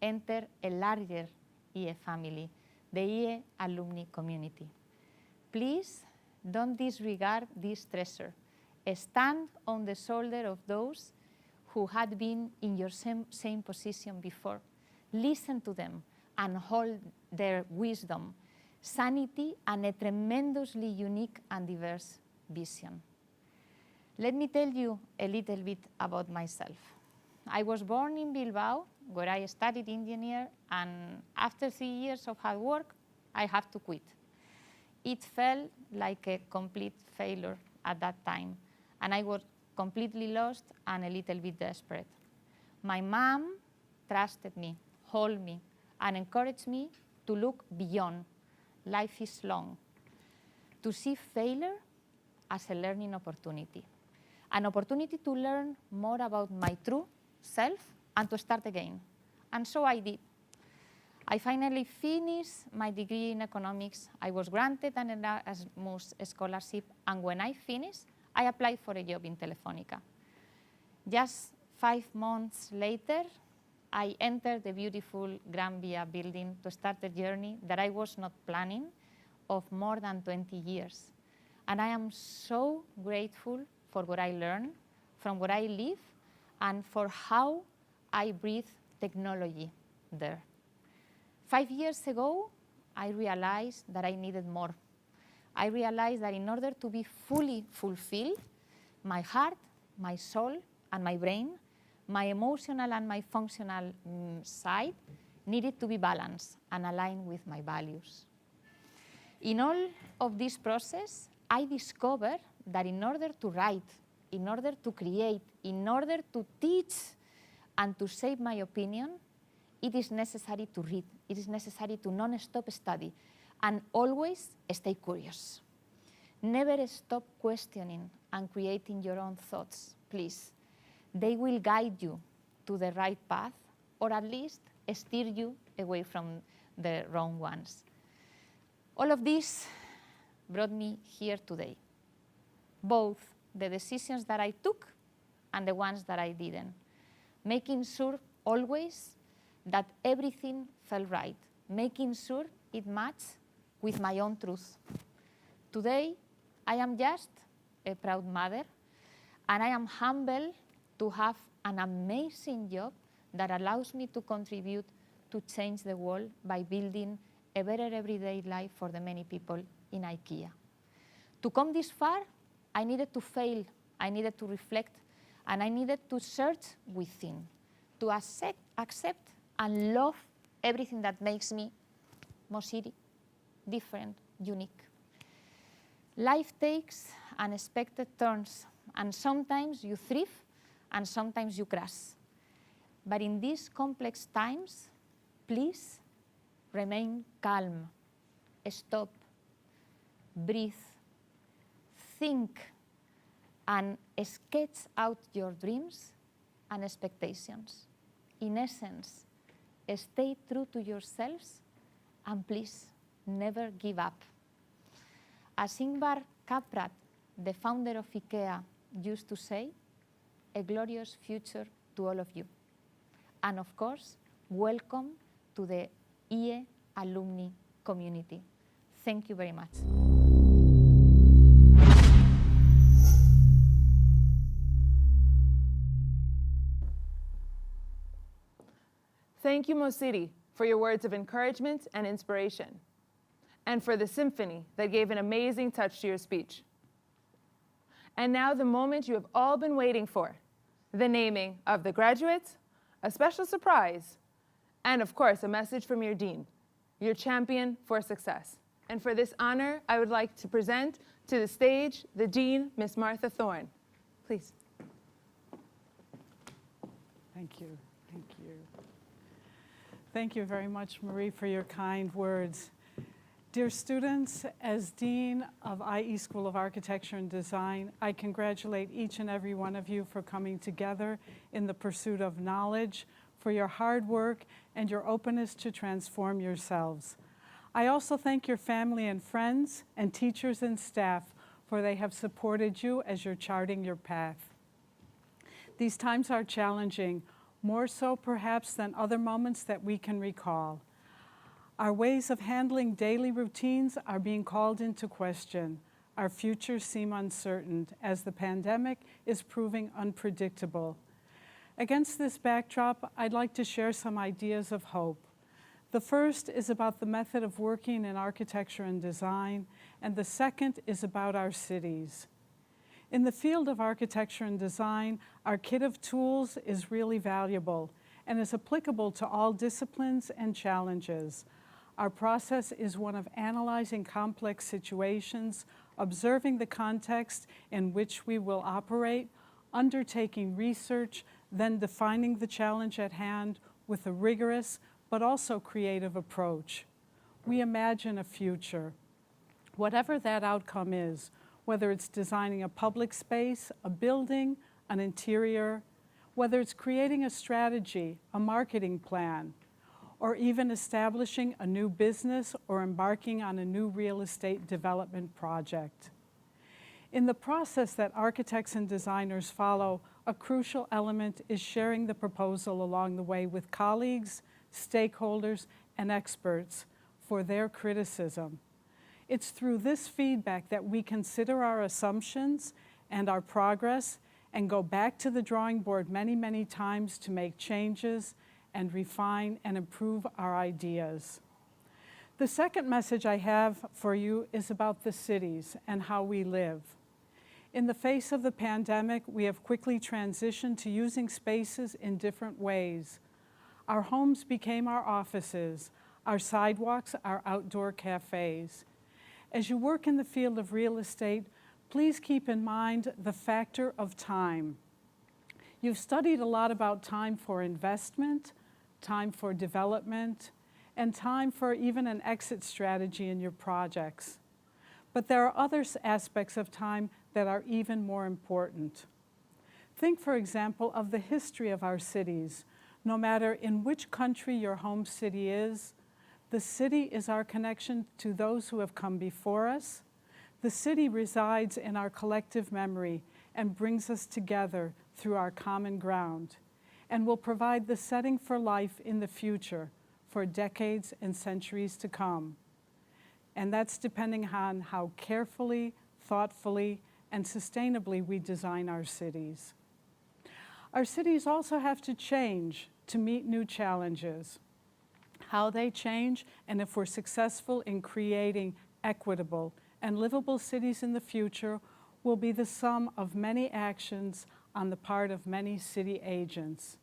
enter a larger IE family, the IE alumni community. Please don't disregard this treasure. Stand on the shoulder of those who had been in your same position before. Listen to them and hold their wisdom, sanity, and a tremendously unique and diverse vision. Let me tell you a little bit about myself. I was born in Bilbao, where I studied engineer, and after 3 years of hard work, I had to quit. It felt like a complete failure at that time, and I was completely lost and a little bit desperate. My mom trusted me, held me, and encouraged me to look beyond. Life is long. To see failure as a learning opportunity. An opportunity to learn more about my true self and to start again. And so I did. I finally finished my degree in economics. I was granted an Erasmus scholarship, and when I finished, I applied for a job in Telefónica. Just 5 months later, I entered the beautiful Gran Via building to start a journey that I was not planning of more than 20 years. And I am so grateful for what I learned, from what I live, and for how I breathe technology there. 5 years ago, I realized that I needed more. I realized that in order to be fully fulfilled, my heart, my soul, and my brain, my emotional and my functional side needed to be balanced and aligned with my values. In all of this process, I discovered that in order to write, in order to create, in order to teach, and to shape my opinion, it is necessary to read. It is necessary to non-stop study and always stay curious. Never stop questioning and creating your own thoughts, please. They will guide you to the right path, or at least steer you away from the wrong ones. All of this brought me here today. Both the decisions that I took and the ones that I didn't. Making sure always that everything felt right. Making sure it matched with my own truth. Today, I am just a proud mother, and I am humbled to have an amazing job that allows me to contribute to change the world by building a better everyday life for the many people in IKEA. To come this far, I needed to fail, I needed to reflect, and I needed to search within, to accept and love everything that makes me Mosiri, different, unique. Life takes unexpected turns, and sometimes you thrive, and sometimes you crash. But in these complex times, please remain calm, stop, breathe, think, and sketch out your dreams and expectations. In essence, stay true to yourselves, and please never give up. As Ingvar Kamprad, the founder of Ikea, used to say, a glorious future to all of you. And of course, welcome to the Ie alumni community. Thank you very much. Thank you, Mosiri, for your words of encouragement and inspiration, and for the symphony that gave an amazing touch to your speech. And now the moment you have all been waiting for, the naming of the graduates, a special surprise, and of course, a message from your dean, your champion for success. And for this honor, I would like to present to the stage the dean, Ms. Martha Thorne. Please. Thank you. Thank you. Thank you very much, Marie, for your kind words. Dear students, as Dean of IE School of Architecture and Design, I congratulate each and every one of you for coming together in the pursuit of knowledge, for your hard work, and your openness to transform yourselves. I also thank your family and friends, and teachers and staff, for they have supported you as you're charting your path. These times are challenging, more so perhaps than other moments that we can recall. Our ways of handling daily routines are being called into question. Our futures seem uncertain as the pandemic is proving unpredictable. Against this backdrop, I'd like to share some ideas of hope. The first is about the method of working in architecture and design, and the second is about our cities. In the field of architecture and design, our kit of tools is really valuable and is applicable to all disciplines and challenges. Our process is one of analyzing complex situations, observing the context in which we will operate, undertaking research, then defining the challenge at hand with a rigorous but also creative approach. We imagine a future. Whatever that outcome is, whether it's designing a public space, a building, an interior, whether it's creating a strategy, a marketing plan, or even establishing a new business or embarking on a new real estate development project. In the process that architects and designers follow, a crucial element is sharing the proposal along the way with colleagues, stakeholders, and experts for their criticism. It's through this feedback that we consider our assumptions and our progress and go back to the drawing board many, many times to make changes and refine and improve our ideas. The second message I have for you is about the cities and how we live. In the face of the pandemic, we have quickly transitioned to using spaces in different ways. Our homes became our offices, our sidewalks, our outdoor cafes. As you work in the field of real estate, please keep in mind the factor of time. You've studied a lot about time for investment, time for development, and time for even an exit strategy in your projects. But there are other aspects of time that are even more important. Think, for example, of the history of our cities. No matter in which country your home city is, the city is our connection to those who have come before us. The city resides in our collective memory and brings us together through our common ground, and will provide the setting for life in the future for decades and centuries to come. And that's depending on how carefully, thoughtfully, and sustainably we design our cities. Our cities also have to change to meet new challenges. How they change, and if we're successful in creating equitable and livable cities in the future, will be the sum of many actions on the part of many city agents.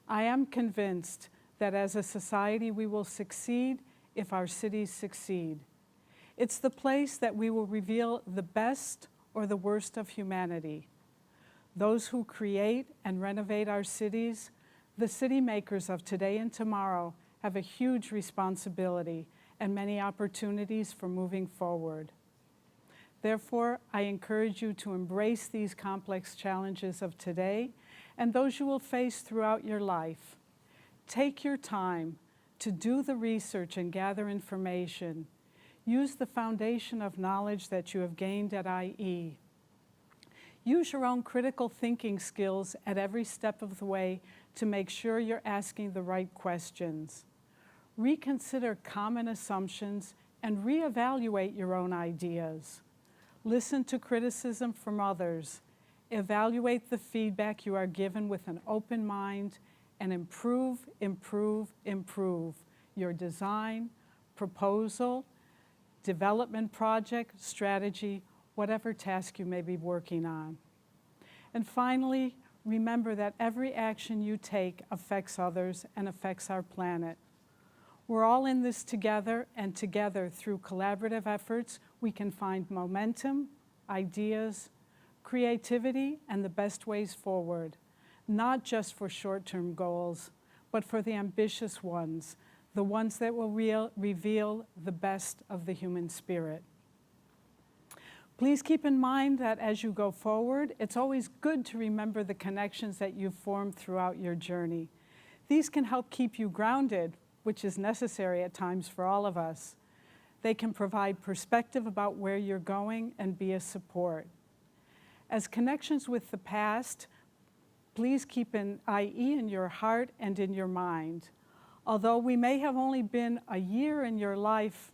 I am convinced that as a society we will succeed if our cities succeed. It's the place that we will reveal the best or the worst of humanity. Those who create and renovate our cities, the city makers of today and tomorrow, have a huge responsibility and many opportunities for moving forward. Therefore, I encourage you to embrace these complex challenges of today and those you will face throughout your life. Take your time to do the research and gather information. Use the foundation of knowledge that you have gained at IE. Use your own critical thinking skills at every step of the way to make sure you're asking the right questions. Reconsider common assumptions and reevaluate your own ideas. Listen to criticism from others. Evaluate the feedback you are given with an open mind and improve, improve, improve your design, proposal, development project, strategy, whatever task you may be working on. And finally, remember that every action you take affects others and affects our planet. We're all in this together, and together, through collaborative efforts, we can find momentum, ideas, creativity, and the best ways forward, not just for short-term goals, but for the ambitious ones, the ones that will reveal the best of the human spirit. Please keep in mind that as you go forward, it's always good to remember the connections that you've formed throughout your journey. These can help keep you grounded, which is necessary at times for all of us. They can provide perspective about where you're going and be a support. As connections with the past, please keep an IE in your heart and in your mind. Although we may have only been a year in your life,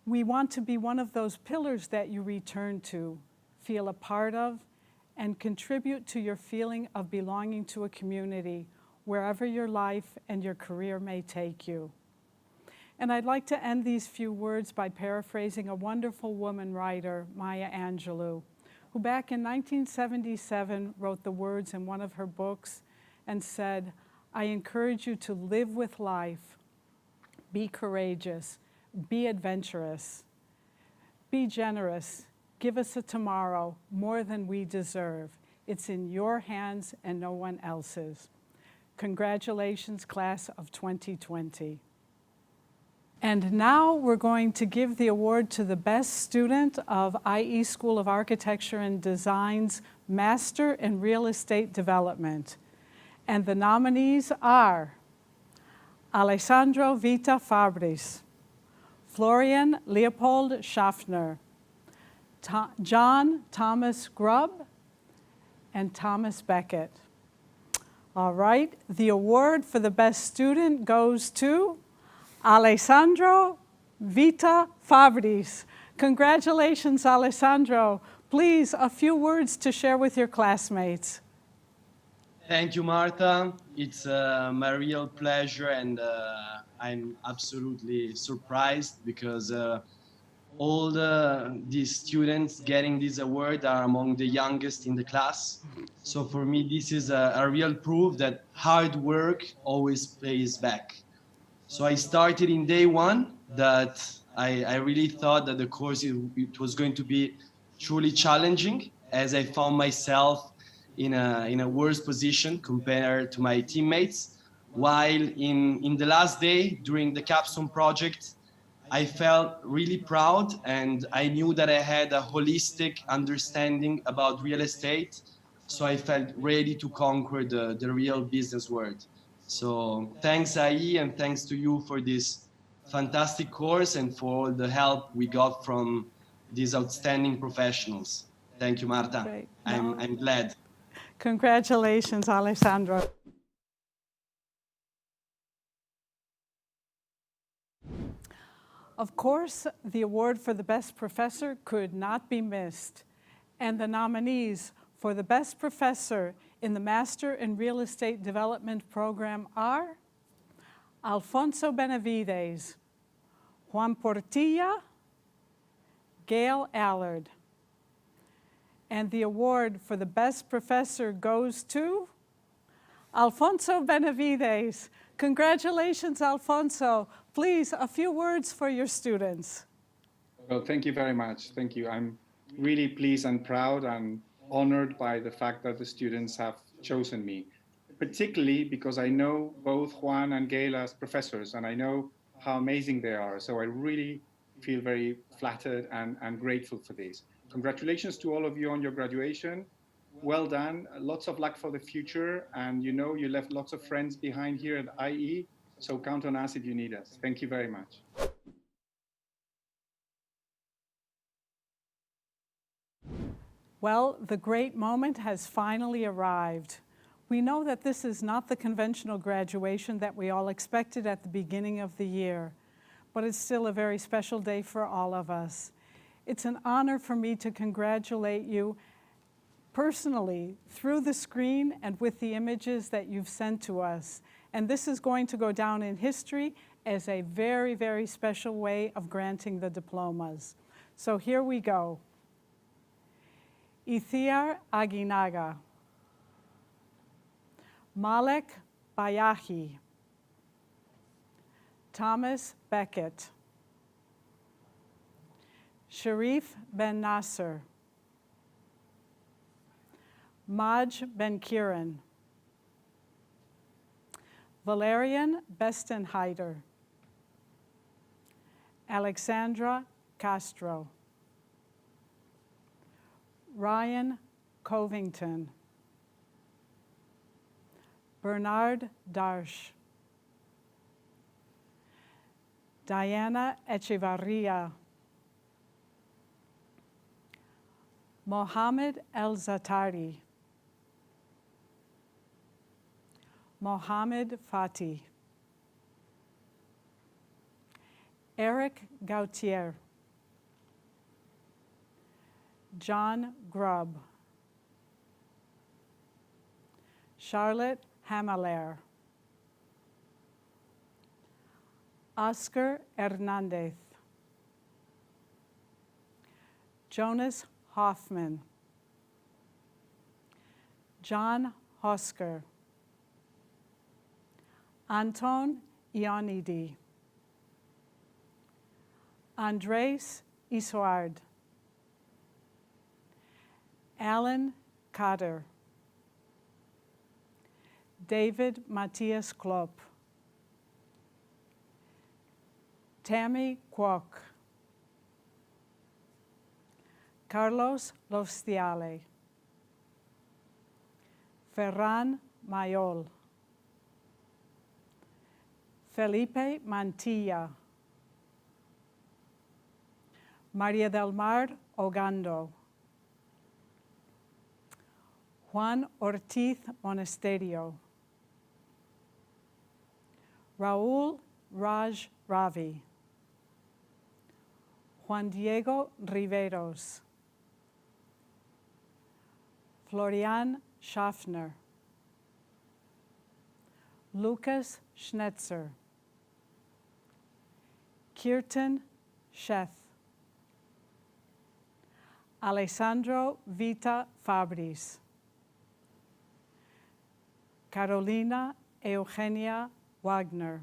we want to be one of those pillars that you return to, feel a part of, and contribute to your feeling of belonging to a community, wherever your life and your career may take you. And I'd like to end these few words by paraphrasing a wonderful woman writer, Maya Angelou, who back in 1977 wrote the words in one of her books and said, "I encourage you to live with life, be courageous, be adventurous, be generous, give us a tomorrow more than we deserve. It's in your hands and no one else's." Congratulations, class of 2020. And now we're going to give the award to the best student of IE School of Architecture and Design's Master in Real Estate Development. And the nominees are Alessandro Vita Fabris, Florian Leopold Schaffner, John Thomas Grubb, and Thomas Beckett. All right, the award for the best student goes to Alessandro Vita Fabris. Congratulations, Alessandro. Please, a few words to share with your classmates. Thank you, Marta. It's my real pleasure, and I'm absolutely surprised because all these students getting this award are among the youngest in the class. So for me, this is a real proof that hard work always pays back. So I started in day one that I really thought that the course it was going to be truly challenging, as I found myself in a worse position compared to my teammates. While in the last day during the capstone project, I felt really proud, and I knew that I had a holistic understanding about real estate. So I felt ready to conquer the real business world. So thanks, IE, and thanks to you for this fantastic course and for all the help we got from these outstanding professionals. Thank you, Marta. Great. I'm glad. Congratulations, Alessandro. Of course, the award for the best professor could not be missed. And the nominees for the best professor in the Master in Real Estate Development program are Alfonso Benavides, Juan Portilla, Gail Allard. And the award for the best professor goes to Alfonso Benavides. Congratulations, Alfonso. Please, a few words for your students. Well, thank you very much. Thank you. I'm really pleased and proud and honored by the fact that the students have chosen me, particularly because I know both Juan and Gail as professors, and I know how amazing they are. So I really feel very flattered and grateful for this. Congratulations to all of you on your graduation. Well done. Lots of luck for the future. And you know, you left lots of friends behind here at IE. So count on us if you need us. Thank you very much. Well, the great moment has finally arrived. We know that this is not the conventional graduation that we all expected at the beginning of the year, but it's still a very special day for all of us. It's an honor for me to congratulate you personally through the screen and with the images that you've sent to us. And this is going to go down in history as a very, very special way of granting the diplomas. So here we go. Ithiar Aguinaga, Malek Bayahi, Thomas Beckett, Sharif Ben Nasser, Maj Ben Kiran, Valerian Bestenheider, Alexandra Castro, Ryan Covington, Bernard Darsh, Diana Echevarria, Mohammed El-Zatari, Mohammed Fatih, Eric Gautier, John Grubb, Charlotte Hamaler, Oscar Hernandez, Jonas Hoffman, John Hosker, Anton Ionidi, Andres Isoard, Alan Cotter, David Matthias Klopp, Tammy Kwok, Carlos Lostiale, Ferran Mayol, Felipe Mantilla, Maria del Mar Ogando, Juan Ortiz Monasterio, Raul Raj Ravi, Juan Diego Riveros, Florian Schaffner, Lucas Schnetzer, Kirtan Sheth, Alessandro Vita Fabris, Carolina Eugenia Wagner.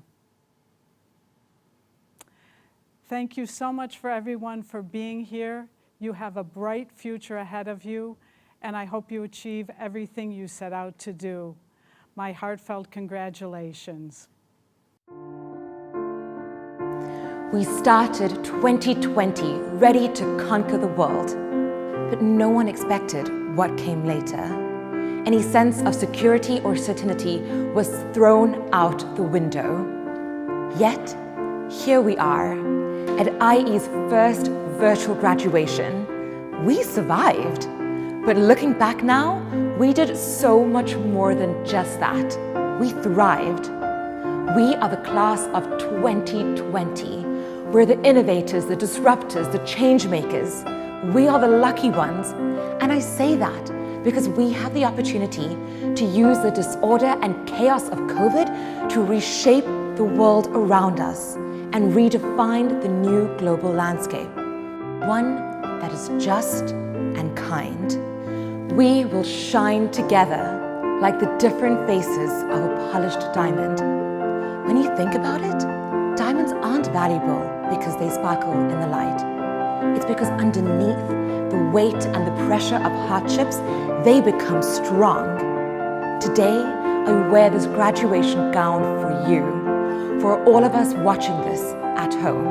Thank you so much for everyone for being here. You have a bright future ahead of you, and I hope you achieve everything you set out to do. My heartfelt congratulations. We started 2020 ready to conquer the world, but no one expected what came later. Any sense of security or certainty was thrown out the window. Yet, here we are, at IE's first virtual graduation. We survived, but looking back now, we did so much more than just that. We thrived. We are the class of 2020. We're the innovators, the disruptors, the changemakers. We are the lucky ones, and I say that because we have the opportunity to use the disorder and chaos of COVID to reshape the world around us and redefine the new global landscape, one that is just and kind. We will shine together like the different faces of a polished diamond. When you think about it, diamonds aren't valuable because they sparkle in the light. it's because underneath the weight and the pressure of hardships, they become strong. Today, I wear this graduation gown for you, for all of us watching this at home,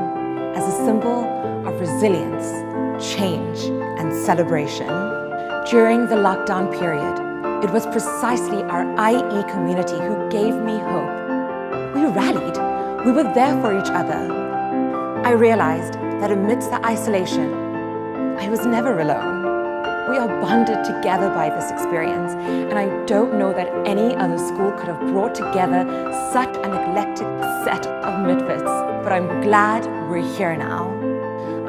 as a symbol of resilience, change, and celebration. During the lockdown period, it was precisely our IE community who gave me hope. We rallied. We were there for each other. I realized that amidst the isolation, I was never alone. We are bonded together by this experience, and I don't know that any other school could have brought together such an eclectic set of misfits, but I'm glad we're here now.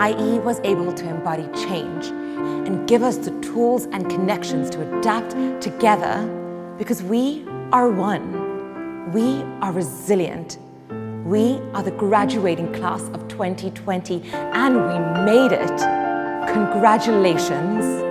IE was able to embody change and give us the tools and connections to adapt together because we are one. We are resilient. We are the graduating class of 2020, and we made it. Congratulations.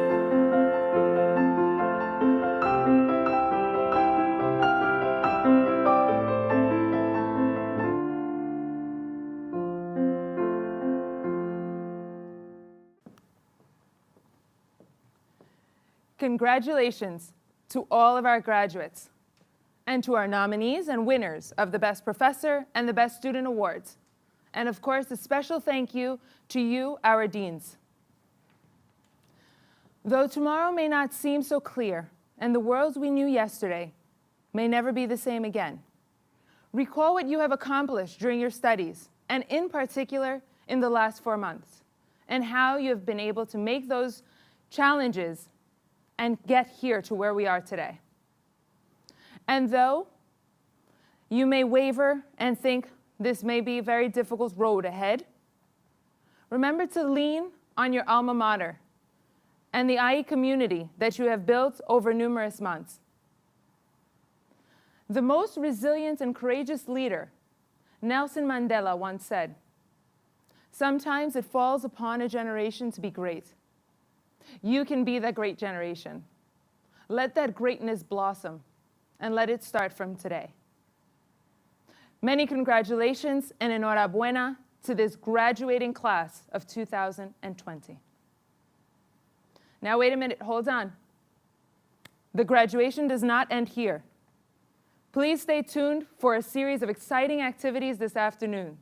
Congratulations to all of our graduates and to our nominees and winners of the Best Professor and the Best Student Awards. And of course, a special thank you to you, our deans. Though tomorrow may not seem so clear, and the worlds we knew yesterday may never be the same again, recall what you have accomplished during your studies, and in particular, in the last 4 months, and how you have been able to make those challenges and get here to where we are today. And though you may waver and think this may be a very difficult road ahead, remember to lean on your alma mater and the IE community that you have built over numerous months. The most resilient and courageous leader, Nelson Mandela, once said, "Sometimes it falls upon a generation to be great. You can be that great generation. Let that greatness blossom, and let it start from today." Many congratulations and enhorabuena to this graduating class of 2020. Now wait a minute, hold on. The graduation does not end here. Please stay tuned for a series of exciting activities this afternoon.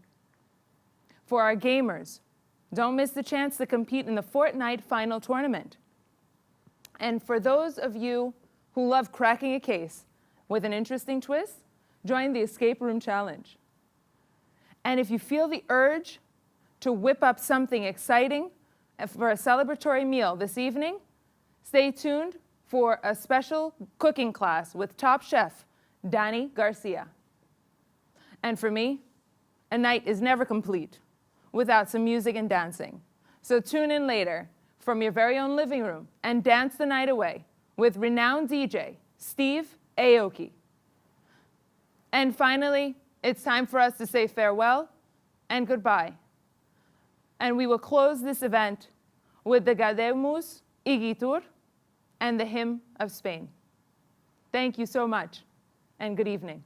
For our gamers, don't miss the chance to compete in the Fortnite final tournament. And for those of you who love cracking a case with an interesting twist, join the Escape Room Challenge. And if you feel the urge to whip up something exciting for a celebratory meal this evening, stay tuned for a special cooking class with top chef Danny Garcia. And for me, a night is never complete without some music and dancing. So tune in later from your very own living room and dance the night away with renowned DJ Steve Aoki. And finally, it's time for us to say farewell and goodbye. And we will close this event with the Gaudeamus Igitur and the Hymn of Spain. Thank you so much, and good evening.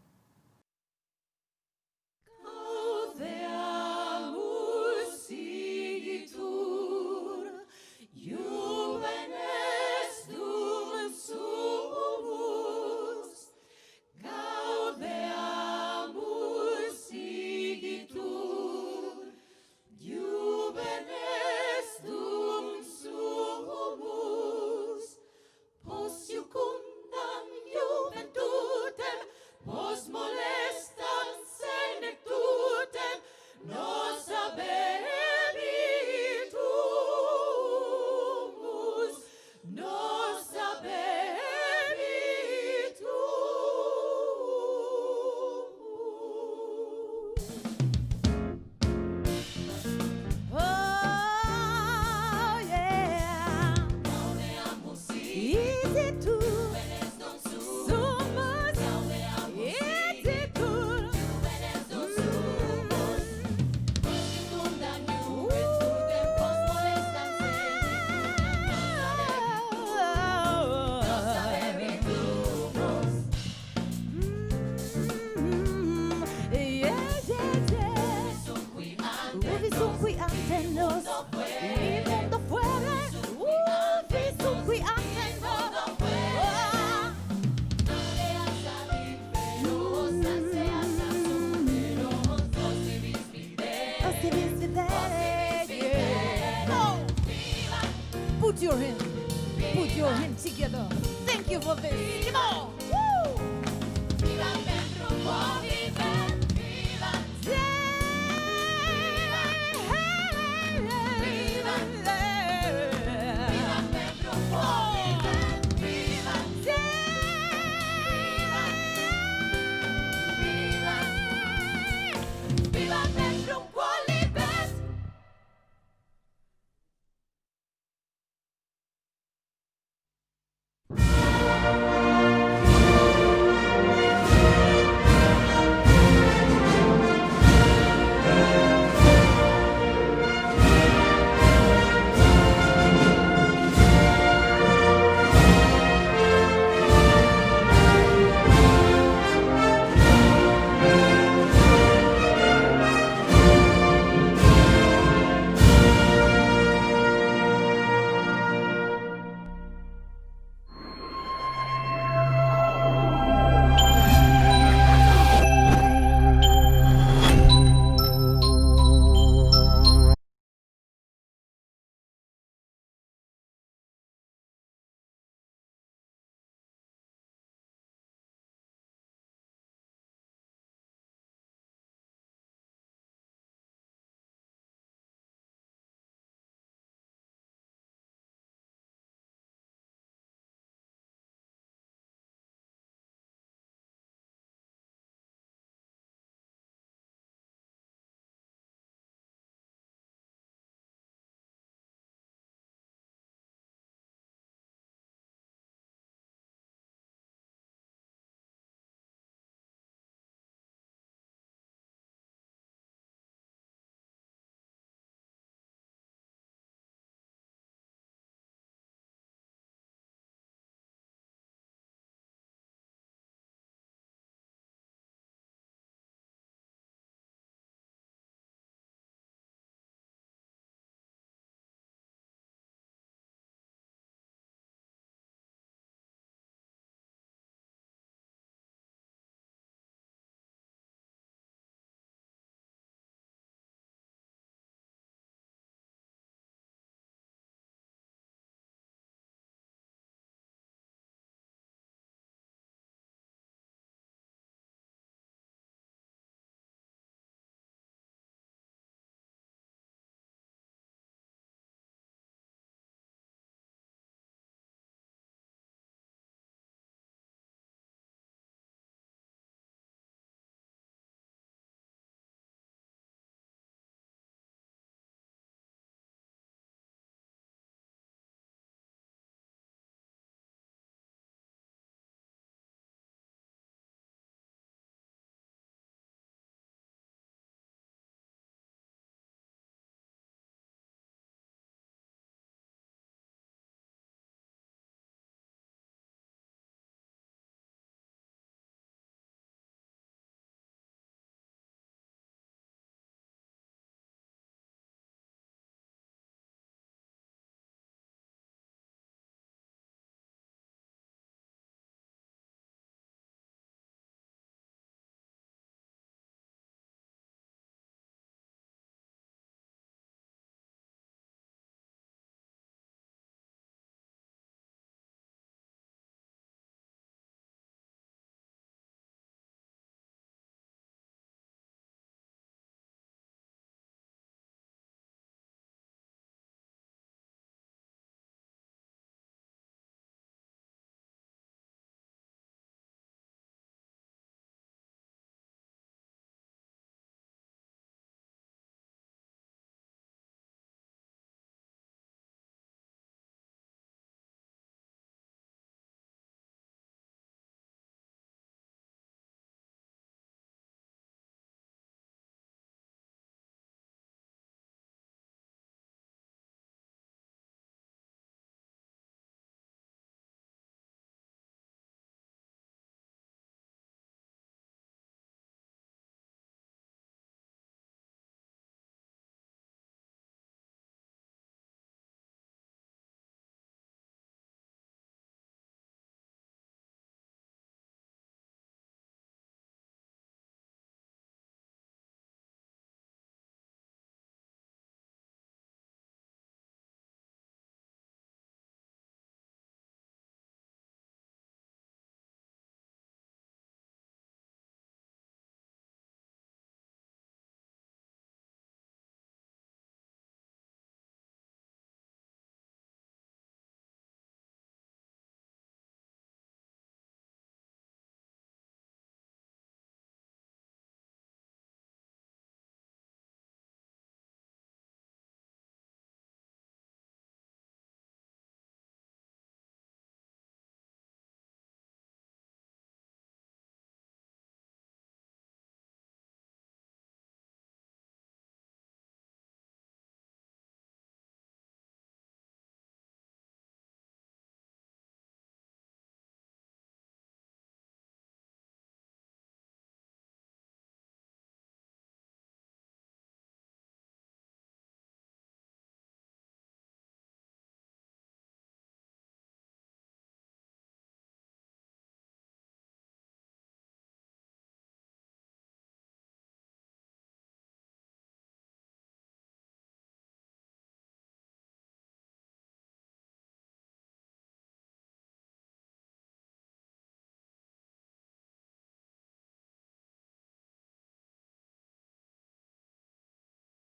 Juventutem, there. Yeah. Oh. Put your hands together. Thank you for this. Come on.